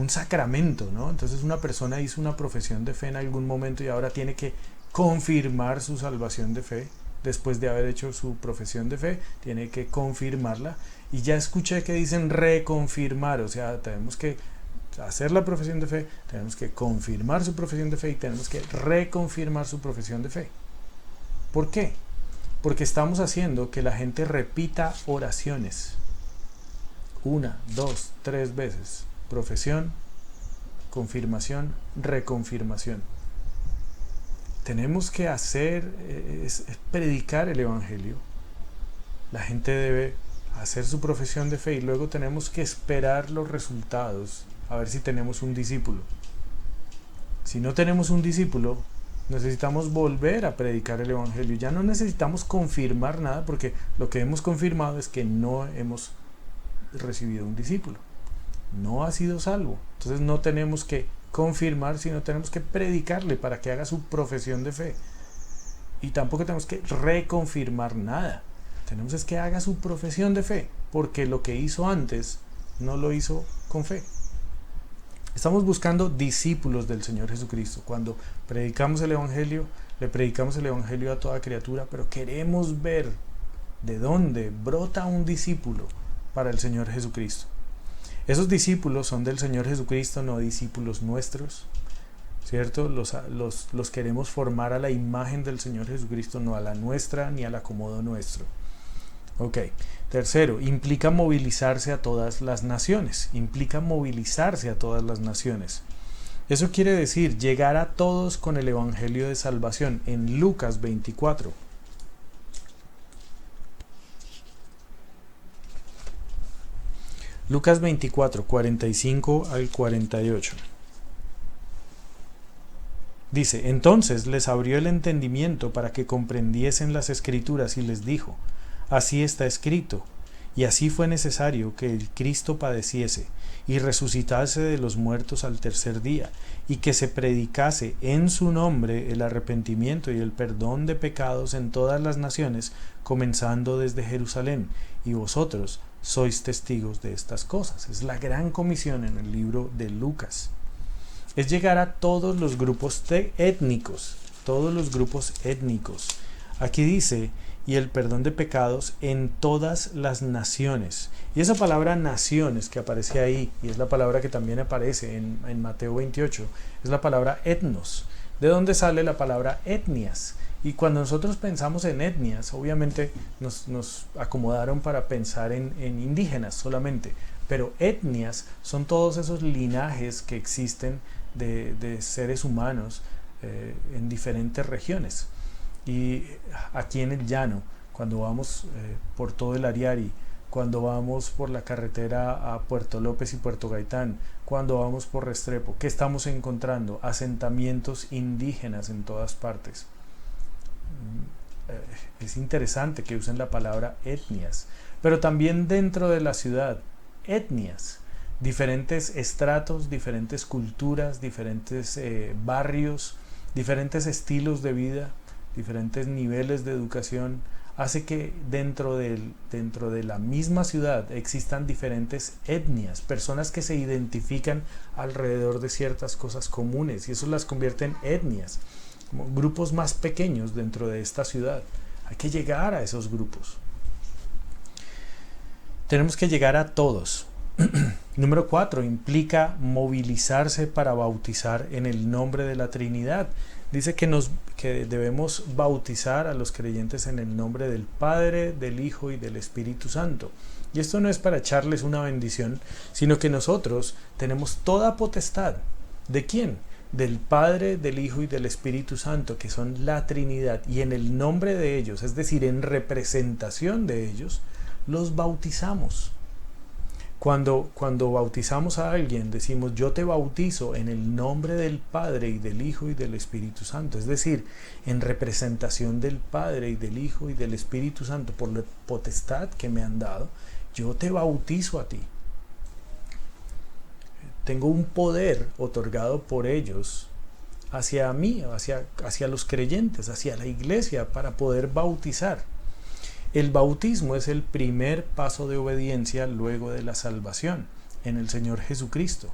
sacramento, ¿no? Entonces una persona hizo una profesión de fe en algún momento y ahora tiene que confirmar su salvación de fe. Después de haber hecho su profesión de fe, tiene que confirmarla. Y ya escuché que dicen reconfirmar, o sea, tenemos que hacer la profesión de fe, tenemos que confirmar su profesión de fe y tenemos que reconfirmar su profesión de fe. ¿Por qué? Porque estamos haciendo que la gente repita oraciones 1, 2, 3 veces. Profesión, confirmación, reconfirmación. Tenemos que es predicar el Evangelio. La gente debe hacer su profesión de fe y luego tenemos que esperar los resultados a ver si tenemos un discípulo. Si no tenemos un discípulo, necesitamos volver a predicar el Evangelio. Ya no necesitamos confirmar nada porque lo que hemos confirmado es que no hemos recibido un discípulo. No ha sido salvo. Entonces no tenemos que confirmar, sino tenemos que predicarle para que haga su profesión de fe. Y tampoco tenemos que reconfirmar nada. Tenemos es que haga su profesión de fe, porque lo que hizo antes no lo hizo con fe. Estamos buscando discípulos del Señor Jesucristo. Cuando predicamos el Evangelio, le predicamos el Evangelio a toda criatura, pero queremos ver de dónde brota un discípulo para el Señor Jesucristo. Esos discípulos son del Señor Jesucristo, no discípulos nuestros, ¿cierto? Los queremos formar a la imagen del Señor Jesucristo, no a la nuestra ni al acomodo nuestro. Ok. Tercero, implica movilizarse a todas las naciones. Implica movilizarse a todas las naciones. Eso quiere decir llegar a todos con el Evangelio de salvación en Lucas 24. Lucas 24, 45 al 48. Dice, entonces les abrió el entendimiento para que comprendiesen las Escrituras y les dijo, así está escrito, y así fue necesario que el Cristo padeciese y resucitase de los muertos al tercer día, y que se predicase en su nombre el arrepentimiento y el perdón de pecados en todas las naciones, comenzando desde Jerusalén, y vosotros sois testigos de estas cosas. Es la gran comisión en el libro de Lucas. Es llegar a todos los grupos étnicos, Aquí dice, y el perdón de pecados en todas las naciones. Y esa palabra naciones que aparece ahí, y es la palabra que también aparece en Mateo 28, es la palabra etnos. ¿De dónde sale la palabra etnias? Y cuando nosotros pensamos en etnias, obviamente nos acomodaron para pensar en indígenas solamente, pero etnias son todos esos linajes que existen de seres humanos en diferentes regiones. Y aquí en el llano, cuando vamos por todo el Ariari, cuando vamos por la carretera a Puerto López y Puerto Gaitán, cuando vamos por Restrepo, ¿qué estamos encontrando? Asentamientos indígenas en todas partes. Es interesante que usen la palabra etnias, pero también dentro de la ciudad, etnias, diferentes estratos, diferentes culturas, diferentes barrios, diferentes estilos de vida, diferentes niveles de educación, hace que dentro de la misma ciudad existan diferentes etnias, personas que se identifican alrededor de ciertas cosas comunes, y eso las convierte en etnias, como grupos más pequeños dentro de esta ciudad. Hay que llegar a esos grupos. Tenemos que llegar a todos. Número 4, implica movilizarse para bautizar en el nombre de la Trinidad. Dice que debemos bautizar a los creyentes en el nombre del Padre, del Hijo y del Espíritu Santo. Y esto no es para echarles una bendición, sino que nosotros tenemos toda potestad. ¿De quién? Del Padre, del Hijo y del Espíritu Santo, que son la Trinidad. Y en el nombre de ellos, es decir, en representación de ellos, los bautizamos. Cuando bautizamos a alguien, decimos, yo te bautizo en el nombre del Padre y del Hijo y del Espíritu Santo. Es decir, en representación del Padre y del Hijo y del Espíritu Santo, por la potestad que me han dado, yo te bautizo a ti. Tengo un poder otorgado por ellos hacia mí, hacia los creyentes, hacia la iglesia, para poder bautizar. El bautismo es el primer paso de obediencia luego de la salvación en el Señor Jesucristo.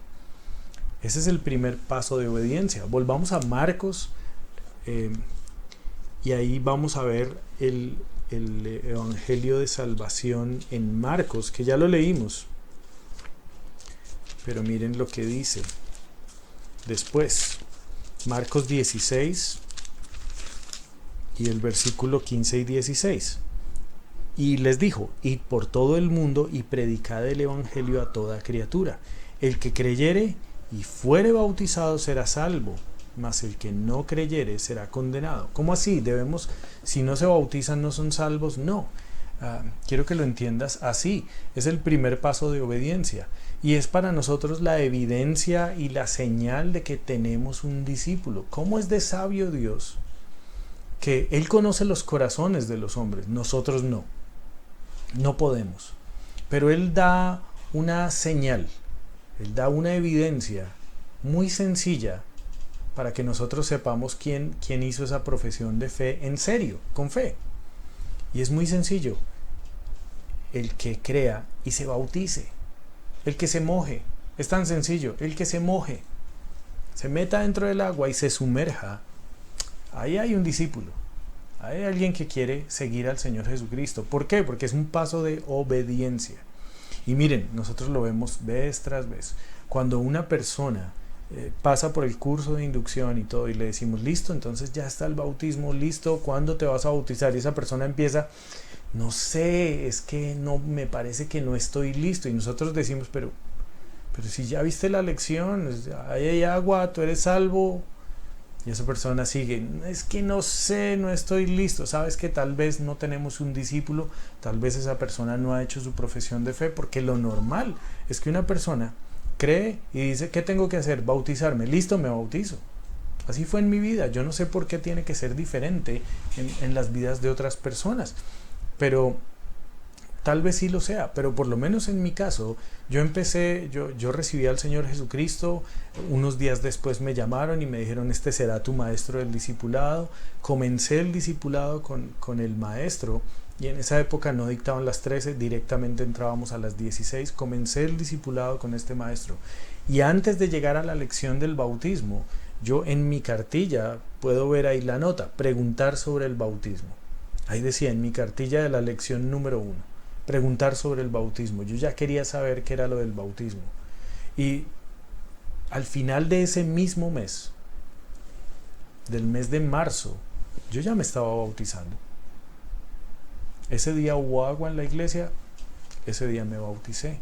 Ese es el primer paso de obediencia. Volvamos a Marcos y ahí vamos a ver el Evangelio de Salvación en Marcos, que ya lo leímos. Pero miren lo que dice después. Marcos 16 y el versículo 15 y 16. Y les dijo, id por todo el mundo y predicad el evangelio a toda criatura. El que creyere y fuere bautizado será salvo, mas el que no creyere será condenado. ¿Cómo así? Si no se bautizan, no son salvos. No. Quiero que lo entiendas así. Es el primer paso de obediencia. Y es para nosotros la evidencia y la señal de que tenemos un discípulo. ¿Cómo es de sabio Dios? Que Él conoce los corazones de los hombres. Nosotros no. No podemos. Pero Él da una señal. Él da una evidencia muy sencilla para que nosotros sepamos quién hizo esa profesión de fe en serio, con fe. Y es muy sencillo. El que crea y se bautice. El que se moje. Es tan sencillo. El que se moje. Se meta dentro del agua y se sumerja. Ahí hay un discípulo. Hay alguien que quiere seguir al Señor Jesucristo. ¿Por qué? Porque es un paso de obediencia. Y miren, nosotros lo vemos vez tras vez. Cuando una persona pasa por el curso de inducción y todo, y le decimos, listo, entonces ya está el bautismo, listo, ¿cuándo te vas a bautizar? Y esa persona empieza, no sé, es que no, me parece que no estoy listo. Y nosotros decimos, pero si ya viste la lección, ahí hay agua, tú eres salvo. Y esa persona sigue, es que no sé, no estoy listo. Sabes que tal vez no tenemos un discípulo, tal vez esa persona no ha hecho su profesión de fe, porque lo normal es que una persona cree y dice, ¿qué tengo que hacer? Bautizarme. Listo, me bautizo. Así fue en mi vida. Yo no sé por qué tiene que ser diferente en las vidas de otras personas, pero tal vez sí lo sea, pero por lo menos en mi caso, yo recibí al Señor Jesucristo, unos días después me llamaron y me dijeron, este será tu maestro del discipulado. Comencé el discipulado con el maestro, y en esa época no dictaban las 13, directamente entrábamos a las 16, comencé el discipulado con este maestro. Y antes de llegar a la lección del bautismo, yo en mi cartilla, puedo ver ahí la nota, preguntar sobre el bautismo. Ahí decía, en mi cartilla de la lección número 1. Preguntar sobre el bautismo. Yo ya quería saber qué era lo del bautismo. Y al final de ese mismo mes, del mes de marzo, yo ya me estaba bautizando. Ese día hubo agua en la iglesia, ese día me bauticé.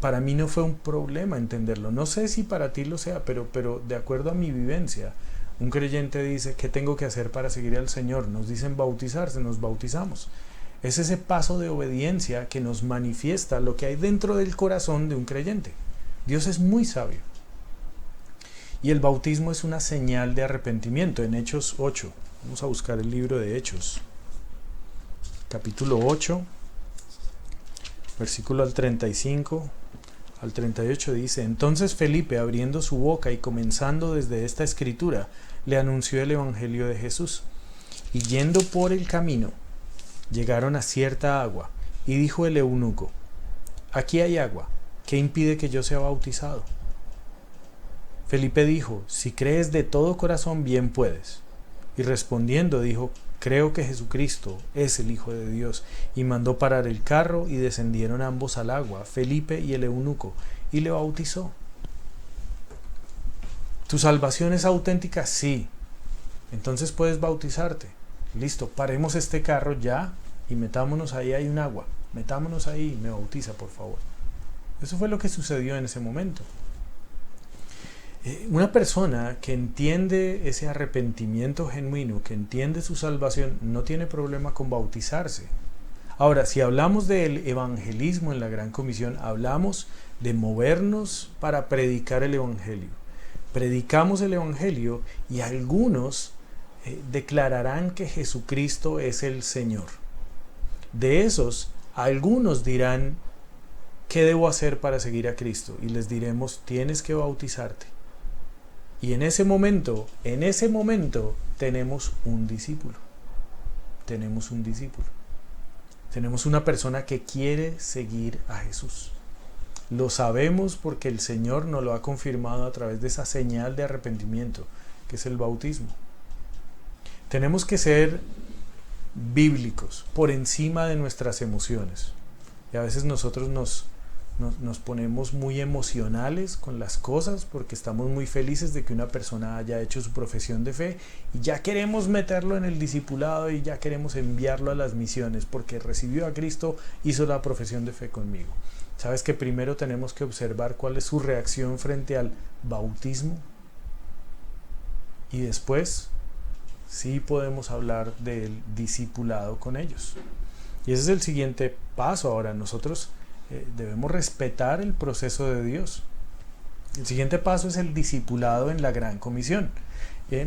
Para mí no fue un problema entenderlo. No sé si para ti lo sea, pero de acuerdo a mi vivencia, un creyente dice, ¿qué tengo que hacer para seguir al Señor? Nos dicen bautizarse, nos bautizamos. Es ese paso de obediencia que nos manifiesta lo que hay dentro del corazón de un creyente. Dios es muy sabio. Y el bautismo es una señal de arrepentimiento. En Hechos 8, vamos a buscar el libro de Hechos, capítulo 8, versículo al 35 al 38 dice, entonces Felipe, abriendo su boca y comenzando desde esta escritura, le anunció el evangelio de Jesús. Y yendo por el camino, llegaron a cierta agua, y dijo el eunuco, aquí hay agua, ¿qué impide que yo sea bautizado? Felipe dijo, si crees de todo corazón, bien puedes. Y respondiendo dijo, creo que Jesucristo es el Hijo de Dios. Y mandó parar el carro y descendieron ambos al agua, Felipe y el eunuco, y le bautizó. ¿Tu salvación es auténtica? Sí. Entonces puedes bautizarte. Listo, paremos este carro ya y metámonos ahí, hay un agua. Metámonos ahí y me bautiza, por favor. Eso fue lo que sucedió en ese momento. Una persona que entiende ese arrepentimiento genuino, que entiende su salvación, no tiene problema con bautizarse. Ahora, si hablamos del evangelismo en la Gran Comisión, hablamos de movernos para predicar el evangelio. Predicamos el evangelio y algunos declararán que Jesucristo es el Señor. De esos, algunos dirán, ¿qué debo hacer para seguir a Cristo? Y les diremos, tienes que bautizarte. Y en ese momento, tenemos un discípulo. Tenemos un discípulo. Tenemos una persona que quiere seguir a Jesús. Lo sabemos porque el Señor nos lo ha confirmado a través de esa señal de arrepentimiento, que es el bautismo. Tenemos que ser bíblicos, por encima de nuestras emociones. Y a veces nosotros nos ponemos muy emocionales con las cosas porque estamos muy felices de que una persona haya hecho su profesión de fe y ya queremos meterlo en el discipulado y ya queremos enviarlo a las misiones porque recibió a Cristo, hizo la profesión de fe conmigo. ¿Sabes que primero tenemos que observar cuál es su reacción frente al bautismo? Y después sí podemos hablar del discipulado con ellos. Y ese es el siguiente paso. Ahora nosotros debemos respetar el proceso de Dios. El siguiente paso es el discipulado en la Gran Comisión.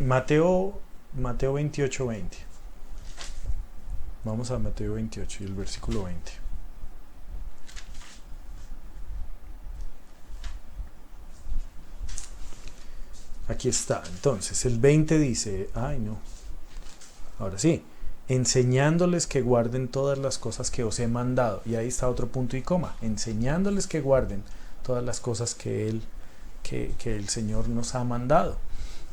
Mateo 28:20. Vamos a Mateo 28 y el versículo 20. Aquí está. Entonces, el 20 dice, ahora sí, enseñándoles que guarden todas las cosas que os he mandado. Y ahí está otro punto y coma. Enseñándoles que guarden todas las cosas que el Señor nos ha mandado.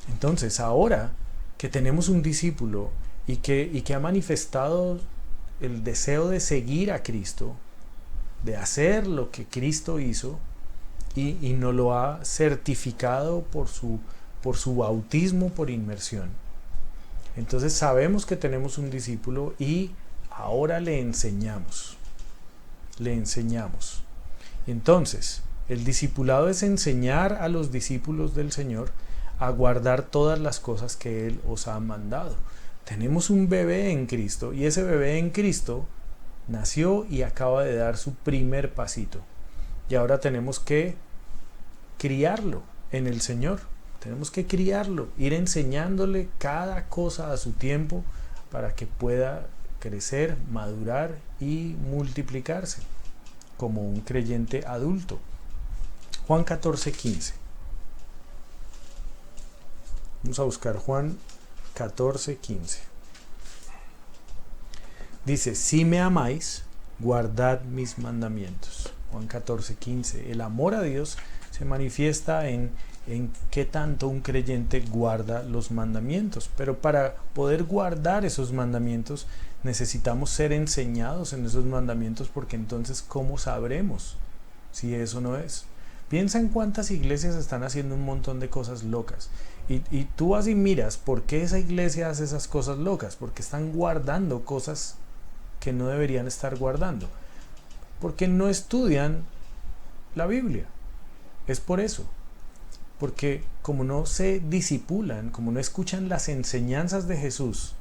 Entonces, ahora que tenemos un discípulo y que ha manifestado el deseo de seguir a Cristo, de hacer lo que Cristo hizo, y nos lo ha certificado por su bautismo por inmersión. Entonces sabemos que tenemos un discípulo y ahora le enseñamos. Entonces, el discipulado es enseñar a los discípulos del Señor a guardar todas las cosas que Él os ha mandado. Tenemos un bebé en Cristo y ese bebé en Cristo nació y acaba de dar su primer pasito. Y ahora tenemos que criarlo en el Señor. Tenemos que criarlo, ir enseñándole cada cosa a su tiempo para que pueda crecer, madurar y multiplicarse como un creyente adulto. Juan 14:15. Vamos a buscar Juan 14:15. Dice, si me amáis, guardad mis mandamientos. Juan 14:15. El amor a Dios se manifiesta en qué tanto un creyente guarda los mandamientos. Pero para poder guardar esos mandamientos necesitamos ser enseñados en esos mandamientos, porque entonces ¿cómo sabremos si eso no es? Piensa en cuántas iglesias están haciendo un montón de cosas locas. Y tú vas y miras por qué esa iglesia hace esas cosas locas. Porque están guardando cosas que no deberían estar guardando. Porque no estudian la Biblia. Es por eso. Porque como no se disipulan, como no escuchan las enseñanzas de Jesús,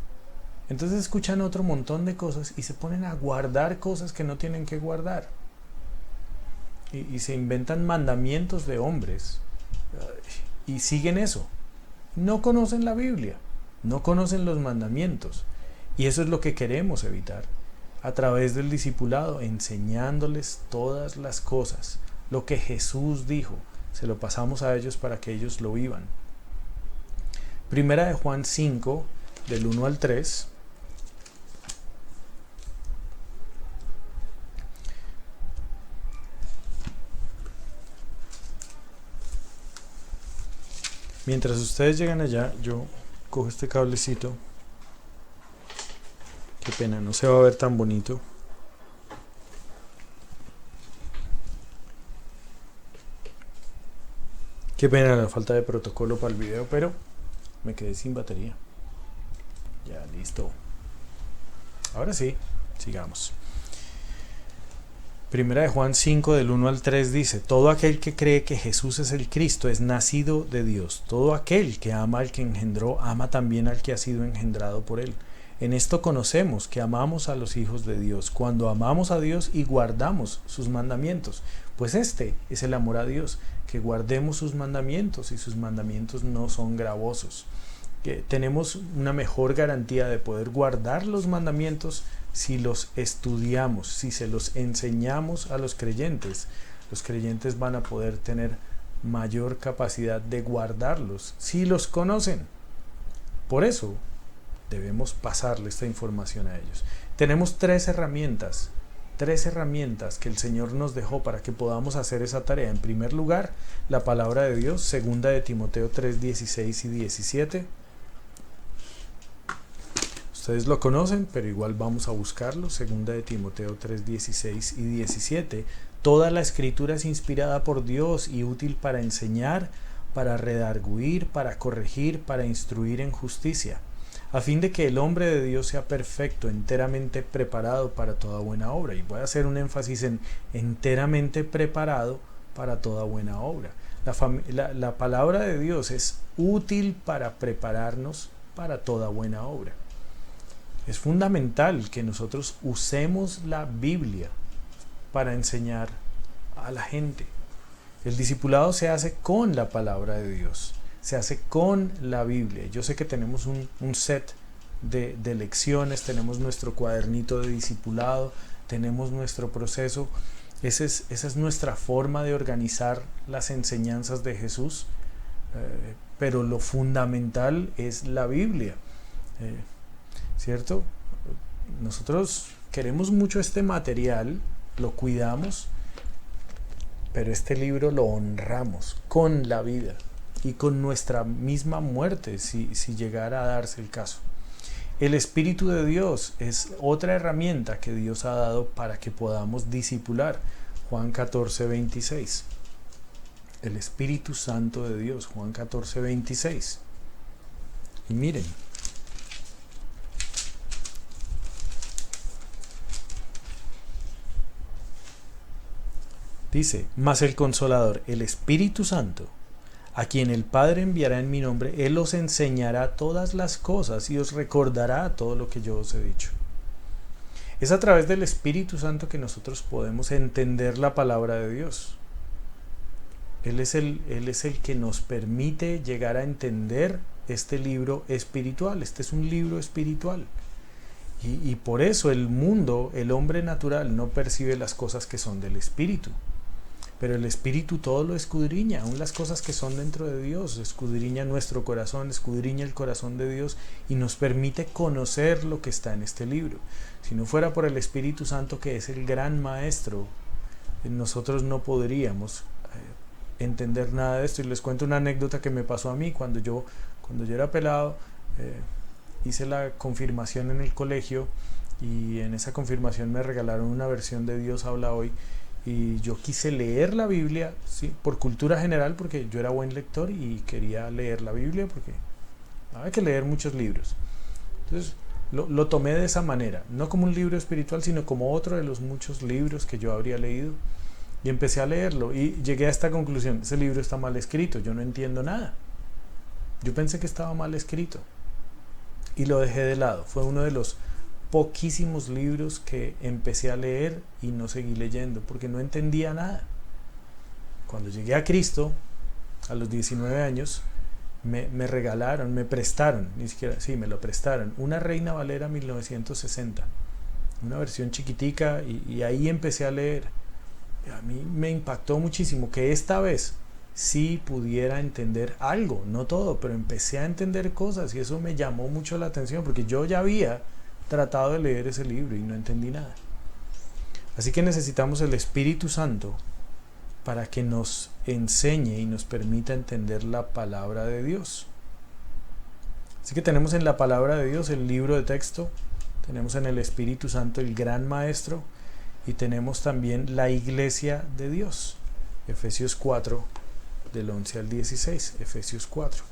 entonces escuchan otro montón de cosas y se ponen a guardar cosas que no tienen que guardar. Y se inventan mandamientos de hombres y siguen eso. No conocen la Biblia, no conocen los mandamientos. Y eso es lo que queremos evitar a través del discipulado, enseñándoles todas las cosas. Lo que Jesús dijo, se lo pasamos a ellos para que ellos lo vivan. Primera de Juan 5, del 1 al 3. Mientras ustedes llegan allá, yo cojo este cablecito Qué pena, no se va a ver tan bonito. Qué pena la falta de protocolo para el video, pero me quedé sin batería. Ya, listo. Ahora sí, sigamos. Primera de Juan 5 del 1 al 3 dice: todo aquel que cree que Jesús es el Cristo es nacido de Dios. Todo aquel que ama al que engendró, ama también al que ha sido engendrado por él. En esto conocemos que amamos a los hijos de Dios, cuando amamos a Dios y guardamos sus mandamientos. Pues este es el amor a Dios, que guardemos sus mandamientos, y sus mandamientos no son gravosos. Que tenemos una mejor garantía de poder guardar los mandamientos si los estudiamos, si se los enseñamos a los creyentes van a poder tener mayor capacidad de guardarlos si los conocen. Por eso debemos pasarle esta información a ellos. Tenemos tres herramientas que el Señor nos dejó para que podamos hacer esa tarea. En primer lugar, la palabra de Dios, segunda de Timoteo 3:16 y 17. Ustedes lo conocen, pero igual vamos a buscarlo. Segunda de Timoteo 3:16 y 17. Toda la escritura es inspirada por Dios y útil para enseñar, para redarguir, para corregir, para instruir en justicia, a fin de que el hombre de Dios sea perfecto, enteramente preparado para toda buena obra. Y voy a hacer un énfasis en enteramente preparado para toda buena obra. La palabra de Dios es útil para prepararnos para toda buena obra. Es fundamental que nosotros usemos la Biblia para enseñar a la gente. El discipulado se hace con la palabra de Dios, se hace con la Biblia. Yo sé que tenemos un set de lecciones, tenemos nuestro cuadernito de discipulado, tenemos nuestro proceso. Esa es nuestra forma de organizar las enseñanzas de Jesús, pero lo fundamental es la Biblia. ¿Cierto? Nosotros queremos mucho este material, lo cuidamos, pero este libro lo honramos con la vida y con nuestra misma muerte, si llegara a darse el caso. El Espíritu de Dios es otra herramienta que Dios ha dado para que podamos discipular. Juan 14:26. El Espíritu Santo de Dios, Juan 14:26. Y miren, dice: mas el Consolador, el Espíritu Santo, a quien el Padre enviará en mi nombre, Él os enseñará todas las cosas y os recordará todo lo que yo os he dicho. Es a través del Espíritu Santo que nosotros podemos entender la palabra de Dios. Él es el que nos permite llegar a entender este libro espiritual. Este es un libro espiritual. Y por eso el mundo, el hombre natural, no percibe las cosas que son del Espíritu. Pero el Espíritu todo lo escudriña, aún las cosas que son dentro de Dios, escudriña nuestro corazón, escudriña el corazón de Dios y nos permite conocer lo que está en este libro. Si no fuera por el Espíritu Santo, que es el gran maestro, nosotros no podríamos entender nada de esto. Y les cuento una anécdota que me pasó a mí cuando yo era pelado. Hice la confirmación en el colegio y en esa confirmación me regalaron una versión de Dios habla hoy. Y yo quise leer la Biblia, ¿sí?, por cultura general, porque yo era buen lector y quería leer la Biblia porque había que leer muchos libros. Entonces lo tomé de esa manera, no como un libro espiritual, sino como otro de los muchos libros que yo habría leído. Y empecé a leerlo y llegué a esta conclusión: ese libro está mal escrito, yo no entiendo nada. Yo pensé que estaba mal escrito y lo dejé de lado. Fue uno de los poquísimos libros que empecé a leer y no seguí leyendo porque no entendía nada. Cuando llegué a Cristo a los 19 años, me regalaron, me prestaron, ni siquiera, sí, me lo prestaron, una Reina Valera 1960, una versión chiquitica, y ahí empecé a leer. A mí me impactó muchísimo que esta vez sí pudiera entender algo, no todo, pero empecé a entender cosas y eso me llamó mucho la atención porque yo ya había tratado de leer ese libro y no entendí nada. Así que necesitamos el Espíritu Santo para que nos enseñe y nos permita entender la palabra de Dios. Así que tenemos en la palabra de Dios el libro de texto, tenemos en el Espíritu Santo el gran Maestro y tenemos también la iglesia de Dios. Efesios 4, del 11 al 16. Efesios 4.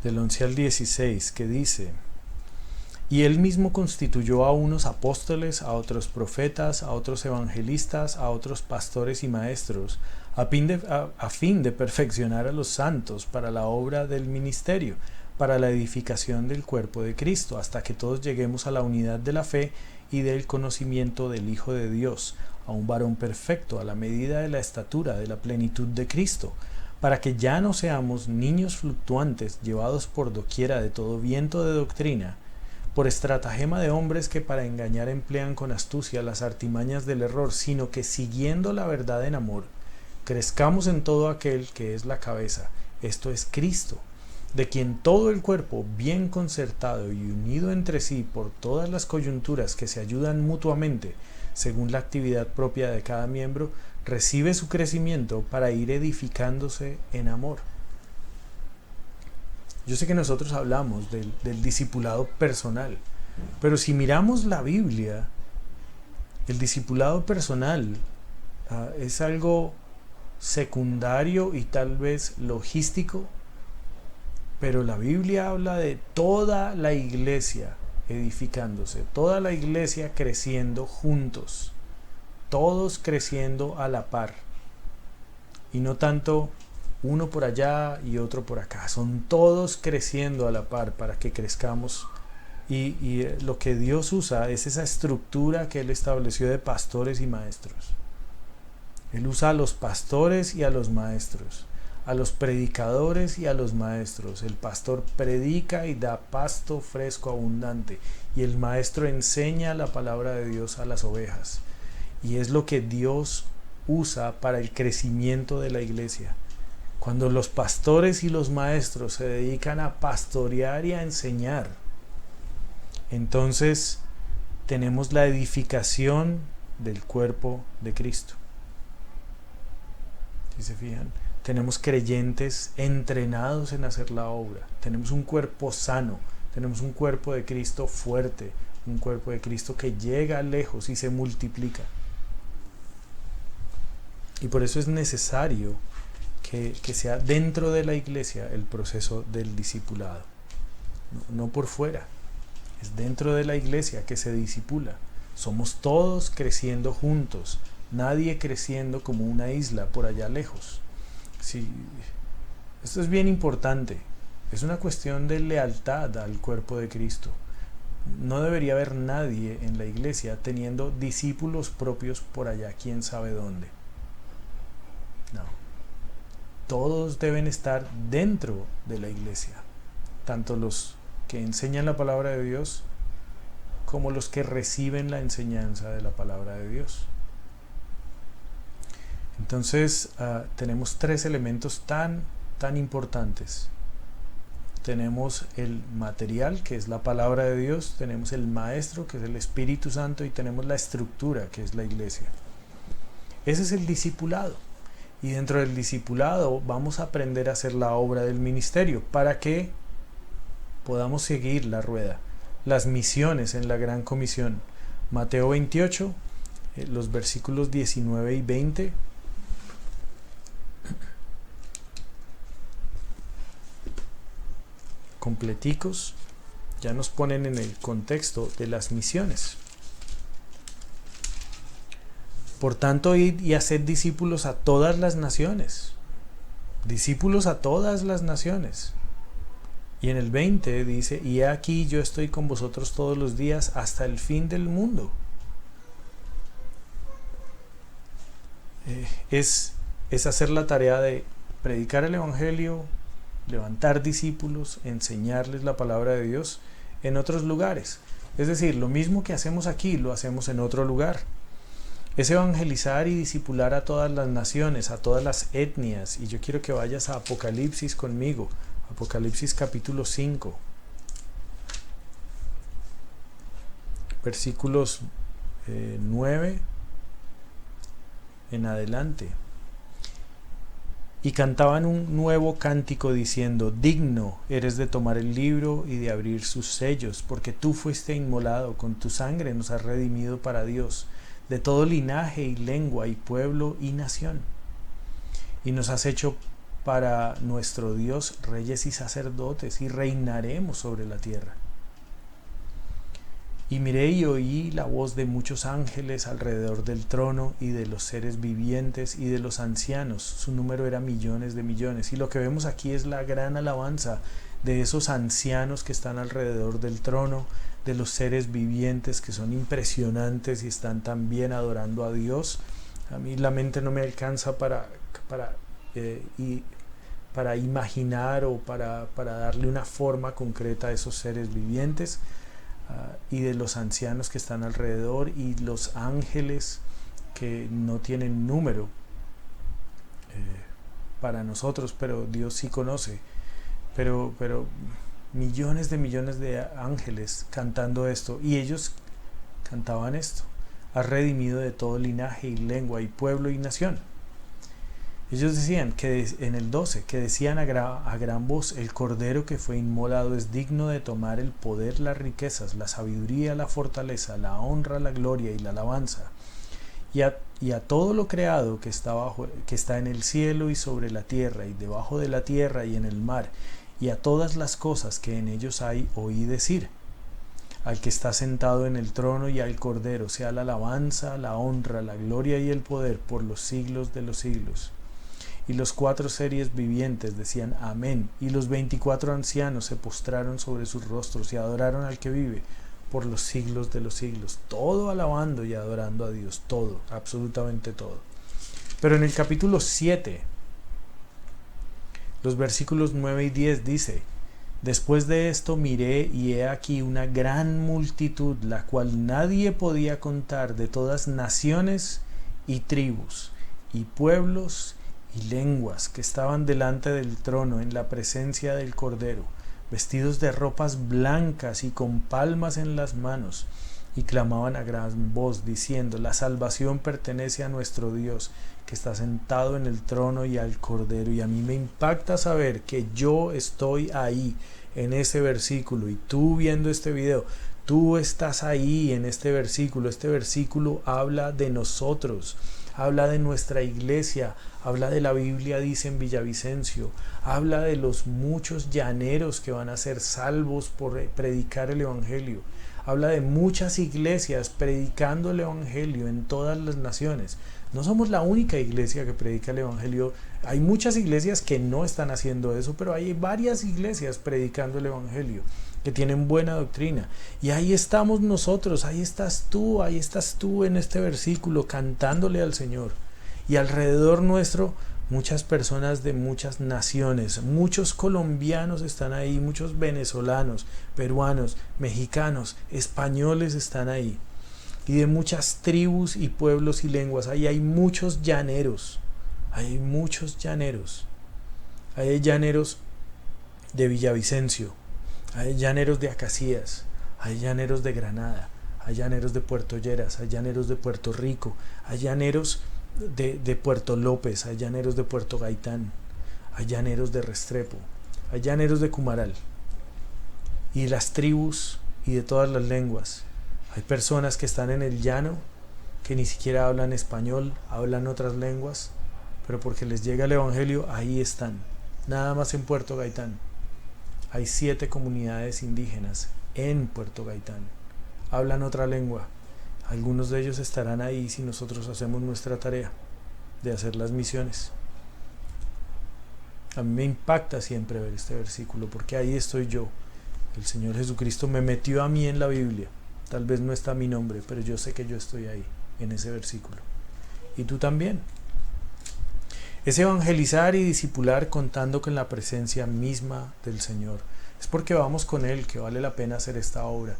Del 11 al 16, que dice: y él mismo constituyó a unos apóstoles, a otros profetas, a otros evangelistas, a otros pastores y maestros, a fin de perfeccionar a los santos para la obra del ministerio, para la edificación del cuerpo de Cristo, hasta que todos lleguemos a la unidad de la fe y del conocimiento del Hijo de Dios, a un varón perfecto, a la medida de la estatura de la plenitud de Cristo, para que ya no seamos niños fluctuantes, llevados por doquiera de todo viento de doctrina, por estratagema de hombres que para engañar emplean con astucia las artimañas del error, sino que siguiendo la verdad en amor, crezcamos en todo aquel que es la cabeza, esto es Cristo, de quien todo el cuerpo, bien concertado y unido entre sí por todas las coyunturas que se ayudan mutuamente, según la actividad propia de cada miembro, recibe su crecimiento para ir edificándose en amor. Yo sé que nosotros hablamos del discipulado personal, pero si miramos la Biblia, el discipulado personal es algo secundario y tal vez logístico, pero la Biblia habla de toda la iglesia edificándose, toda la iglesia creciendo juntos, todos creciendo a la par, y no tanto uno por allá y otro por acá, son todos creciendo a la par para que crezcamos. Y lo que Dios usa es esa estructura que Él estableció de pastores y maestros. Él usa a los pastores y a los maestros, a los predicadores y a los maestros. El pastor predica y da pasto fresco abundante, y el maestro enseña la palabra de Dios a las ovejas. Y es lo que Dios usa para el crecimiento de la iglesia. Cuando los pastores y los maestros se dedican a pastorear y a enseñar, entonces tenemos la edificación del cuerpo de Cristo. ¿Sí se fijan? Tenemos creyentes entrenados en hacer la obra. Tenemos un cuerpo sano. Tenemos un cuerpo de Cristo fuerte. Un cuerpo de Cristo que llega lejos y se multiplica. Y por eso es necesario que sea dentro de la iglesia el proceso del discipulado. No por fuera. Es dentro de la iglesia que se discipula. Somos todos creciendo juntos. Nadie creciendo como una isla por allá lejos. Sí, esto es bien importante. Es una cuestión de lealtad al cuerpo de Cristo. No debería haber nadie en la iglesia teniendo discípulos propios por allá, quién sabe dónde. No. Todos deben estar dentro de la iglesia. Tanto los que enseñan la palabra de Dios como los que reciben la enseñanza de la palabra de Dios. Entonces tenemos tres elementos tan importantes. Tenemos el material, que es la palabra de Dios, tenemos el maestro, que es el Espíritu Santo, y tenemos la estructura, que es la iglesia. Ese es el discipulado. Y dentro del discipulado vamos a aprender a hacer la obra del ministerio para que podamos seguir la rueda. Las misiones en la Gran Comisión. Mateo 28, los versículos 19 y 20. Completicos, ya nos ponen en el contexto de las misiones. Por tanto, id y haced discípulos a todas las naciones. Discípulos a todas las naciones. Y en el 20 dice: y he aquí yo estoy con vosotros todos los días hasta el fin del mundo. Es hacer la tarea de predicar el evangelio, levantar discípulos, enseñarles la palabra de Dios en otros lugares. Es decir, lo mismo que hacemos aquí, lo hacemos en otro lugar. Es evangelizar y discipular a todas las naciones, a todas las etnias. Y yo quiero que vayas a Apocalipsis conmigo. Apocalipsis capítulo 5. versículos 9 en adelante. Y cantaban un nuevo cántico diciendo: digno eres de tomar el libro y de abrir sus sellos, porque tú fuiste inmolado, con tu sangre nos has redimido para Dios, de todo linaje y lengua y pueblo y nación. Y nos has hecho para nuestro Dios reyes y sacerdotes, y reinaremos sobre la tierra. Y miré y oí la voz de muchos ángeles alrededor del trono, y de los seres vivientes y de los ancianos. Su número era millones de millones. Y lo que vemos aquí es la gran alabanza de esos ancianos que están alrededor del trono, de los seres vivientes que son impresionantes y están también adorando a Dios. A mí la mente no me alcanza para imaginar o para darle una forma concreta a esos seres vivientes. Y de los ancianos que están alrededor, y los ángeles que no tienen número para nosotros, pero Dios sí conoce, pero millones de ángeles cantando esto, y ellos cantaban esto: has redimido de todo linaje y lengua y pueblo y nación. Ellos decían que en el 12, que decían a gran voz: el cordero que fue inmolado es digno de tomar el poder, las riquezas, la sabiduría, la fortaleza, la honra, la gloria y la alabanza. Y a todo lo creado que está en el cielo y sobre la tierra y debajo de la tierra y en el mar, y a todas las cosas que en ellos hay, oí decir: al que está sentado en el trono y al cordero sea la alabanza, la honra, la gloria y el poder por los siglos de los siglos. Y los 4 seres vivientes decían: amén. Y los 24 ancianos se postraron sobre sus rostros y adoraron al que vive por los siglos de los siglos. Todo alabando y adorando a Dios. Todo, absolutamente todo. Pero en el capítulo 7, los versículos 9 y 10 dice: después de esto miré, y he aquí una gran multitud, la cual nadie podía contar, de todas naciones y tribus y pueblos y lenguas, que estaban delante del trono en la presencia del Cordero, vestidos de ropas blancas y con palmas en las manos, y clamaban a gran voz diciendo: la salvación pertenece a nuestro Dios, que está sentado en el trono, y al Cordero. Y a mí me impacta saber que yo estoy ahí en ese versículo, y tú viendo este video, tú estás ahí en este versículo. Este versículo habla de nosotros, habla de nuestra iglesia, habla de la Biblia dice en Villavicencio, habla de los muchos llaneros que van a ser salvos por predicar el Evangelio, habla de muchas iglesias predicando el Evangelio en todas las naciones. No somos la única iglesia que predica el Evangelio. Hay muchas iglesias que no están haciendo eso, pero hay varias iglesias predicando el Evangelio, que tienen buena doctrina. Y ahí estamos nosotros, ahí estás tú en este versículo cantándole al Señor. Y alrededor nuestro muchas personas de muchas naciones, muchos colombianos están ahí, muchos venezolanos, peruanos, mexicanos, españoles están ahí. Y de muchas tribus y pueblos y lenguas. Ahí hay muchos llaneros. Hay muchos llaneros. Hay llaneros de Villavicencio. Hay llaneros de Acacías. Hay llaneros de Granada. Hay llaneros de Puerto Lleras. Hay llaneros de Puerto Rico. Hay llaneros de Puerto López. Hay llaneros de Puerto Gaitán. Hay llaneros de Restrepo. Hay llaneros de Cumaral. Y las tribus y de todas las lenguas. Hay personas que están en el llano que ni siquiera hablan español, hablan otras lenguas, pero porque les llega el Evangelio, ahí están. Nada más en Puerto Gaitán. Hay 7 comunidades indígenas en Puerto Gaitán. Hablan otra lengua. Algunos de ellos estarán ahí si nosotros hacemos nuestra tarea de hacer las misiones. A mí me impacta siempre ver este versículo, porque ahí estoy yo. El Señor Jesucristo me metió a mí en la Biblia. Tal vez no está mi nombre, pero yo sé que yo estoy ahí, en ese versículo. Y tú también. Es evangelizar y discipular contando con la presencia misma del Señor. Es porque vamos con Él que vale la pena hacer esta obra.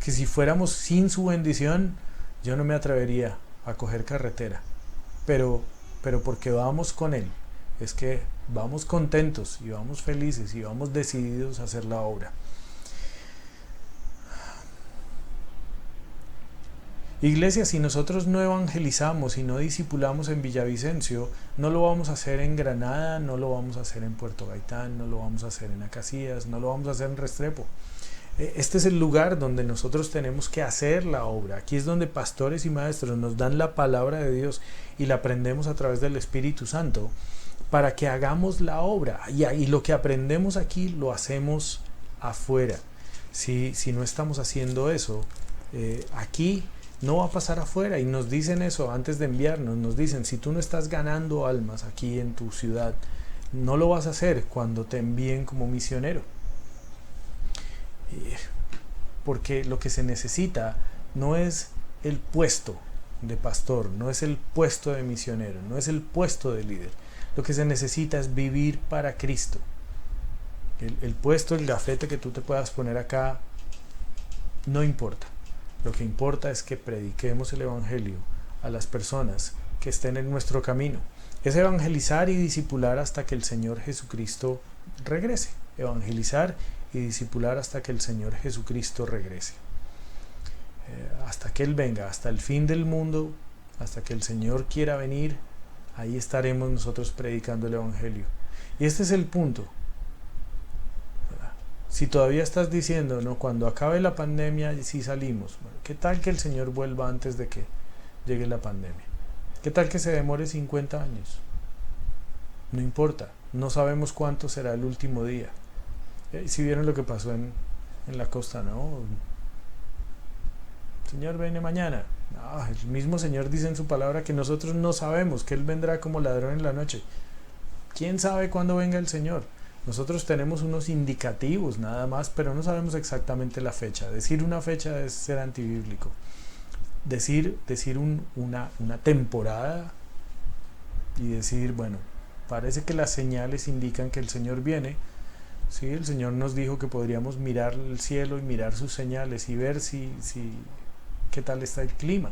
Que si fuéramos sin su bendición, yo no me atrevería a coger carretera. Pero porque vamos con Él, es que vamos contentos y vamos felices y vamos decididos a hacer la obra. Iglesia, si nosotros no evangelizamos y no discipulamos en Villavicencio, no lo vamos a hacer en Granada, no lo vamos a hacer en Puerto Gaitán, no lo vamos a hacer en Acacías, no lo vamos a hacer en Restrepo. Este es el lugar donde nosotros tenemos que hacer la obra. Aquí es donde pastores y maestros nos dan la palabra de Dios y la aprendemos a través del Espíritu Santo para que hagamos la obra. Y lo que aprendemos aquí lo hacemos afuera. Si no estamos haciendo eso, aquí no va a pasar afuera. Y nos dicen eso antes de enviarnos. Nos dicen, si tú no estás ganando almas aquí en tu ciudad, no lo vas a hacer cuando te envíen como misionero. Porque lo que se necesita no es el puesto de pastor, no es el puesto de misionero, no es el puesto de líder. Lo que se necesita es vivir para Cristo. El puesto, el gafete que tú te puedas poner acá, no importa. Lo que importa es que prediquemos el Evangelio a las personas que estén en nuestro camino. Es evangelizar y discipular hasta que el Señor Jesucristo regrese. Evangelizar y discipular hasta que el Señor Jesucristo regrese. Hasta que Él venga, hasta el fin del mundo, hasta que el Señor quiera venir, ahí estaremos nosotros predicando el Evangelio. Y este es el punto. Si todavía estás diciendo, no, cuando acabe la pandemia sí salimos, bueno, ¿qué tal que el Señor vuelva antes de que llegue la pandemia? ¿Qué tal que se demore 50 años? No importa, no sabemos cuánto será el último día. Si vieron lo que pasó en la costa, ¿no? El Señor viene mañana. No, el mismo Señor dice en su palabra que nosotros no sabemos, que Él vendrá como ladrón en la noche. ¿Quién sabe cuándo venga el Señor? Nosotros tenemos unos indicativos nada más, pero no sabemos exactamente la fecha. Decir una fecha es ser antibíblico. Decir una temporada y decir, bueno, parece que las señales indican que el Señor viene. Sí, el Señor nos dijo que podríamos mirar el cielo y mirar sus señales y ver qué tal está el clima.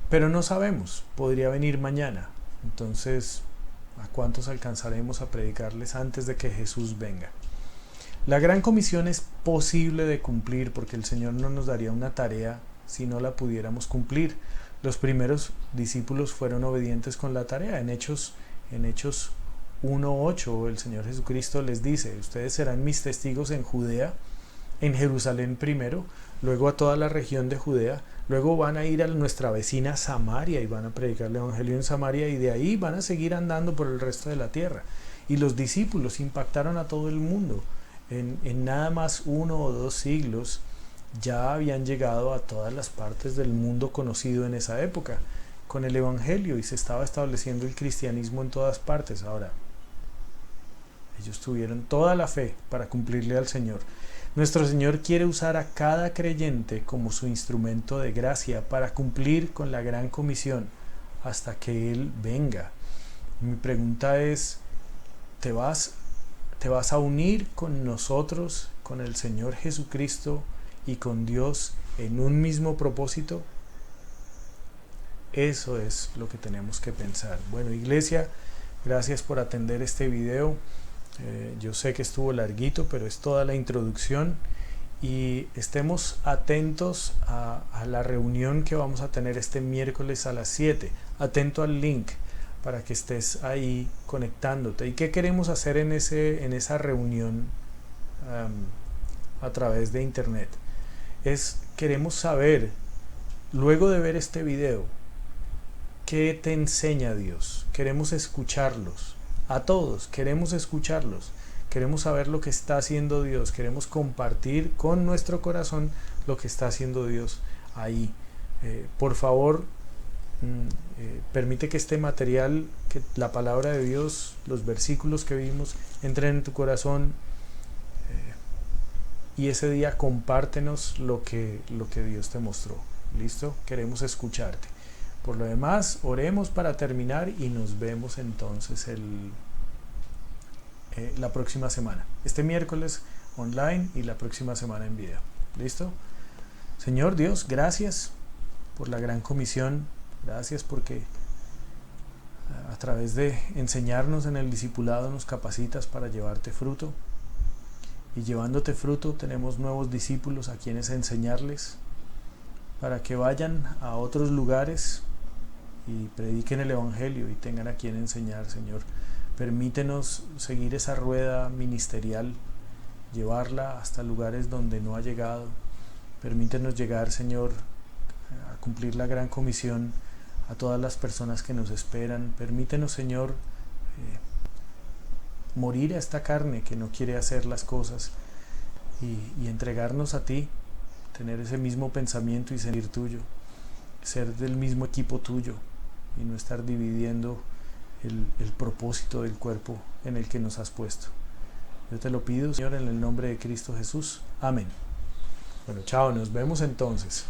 Pero no sabemos, podría venir mañana. Entonces, ¿a cuántos alcanzaremos a predicarles antes de que Jesús venga? La gran comisión es posible de cumplir porque el Señor no nos daría una tarea si no la pudiéramos cumplir. Los primeros discípulos fueron obedientes con la tarea. En Hechos 1:8 el Señor Jesucristo les dice: ustedes serán mis testigos en Judea, en Jerusalén primero, luego a toda la región de Judea, luego van a ir a nuestra vecina Samaria y van a predicar el Evangelio en Samaria, y de ahí van a seguir andando por el resto de la tierra. Y los discípulos impactaron a todo el mundo. En nada más 1 o 2 siglos ya habían llegado a todas las partes del mundo conocido en esa época con el Evangelio, y se estaba estableciendo el cristianismo en todas partes. Ahora, ellos tuvieron toda la fe para cumplirle al Señor. Nuestro Señor quiere usar a cada creyente como su instrumento de gracia para cumplir con la gran comisión hasta que Él venga. Mi pregunta es, ¿te vas a unir con nosotros, con el Señor Jesucristo y con Dios en un mismo propósito? Eso es lo que tenemos que pensar. Bueno, iglesia, gracias por atender este video. Yo sé que estuvo larguito, pero es toda la introducción, y estemos atentos a la reunión que vamos a tener este miércoles a las 7. Atento al link para que estés ahí conectándote. ¿Y qué queremos hacer en esa reunión a través de internet? Queremos saber, luego de ver este video, ¿qué te enseña Dios? Queremos escucharlos. A todos, queremos escucharlos. Queremos saber lo que está haciendo Dios. Queremos compartir con nuestro corazón lo que está haciendo Dios ahí. Por favor, permite que este material, que la palabra de Dios, los versículos que vimos, entren en tu corazón, y ese día compártenos lo que Dios te mostró. ¿Listo? Queremos escucharte. Por lo demás, oremos para terminar y nos vemos entonces la próxima semana. Este miércoles online y la próxima semana en video. ¿Listo? Señor Dios, gracias por la gran comisión. Gracias porque a través de enseñarnos en el discipulado nos capacitas para llevarte fruto. Y llevándote fruto tenemos nuevos discípulos a quienes enseñarles. para que vayan a otros lugares y prediquen el Evangelio y tengan a quien enseñar, Señor. Permítenos seguir esa rueda ministerial, llevarla hasta lugares donde no ha llegado. Permítenos llegar, Señor, a cumplir la gran comisión a todas las personas que nos esperan. Permítenos, Señor, morir a esta carne que no quiere hacer las cosas y entregarnos a ti, tener ese mismo pensamiento y sentir tuyo, ser del mismo equipo tuyo y no estar dividiendo el propósito del cuerpo en el que nos has puesto. Yo te lo pido, Señor, en el nombre de Cristo Jesús. Amén. Bueno, chao, nos vemos entonces.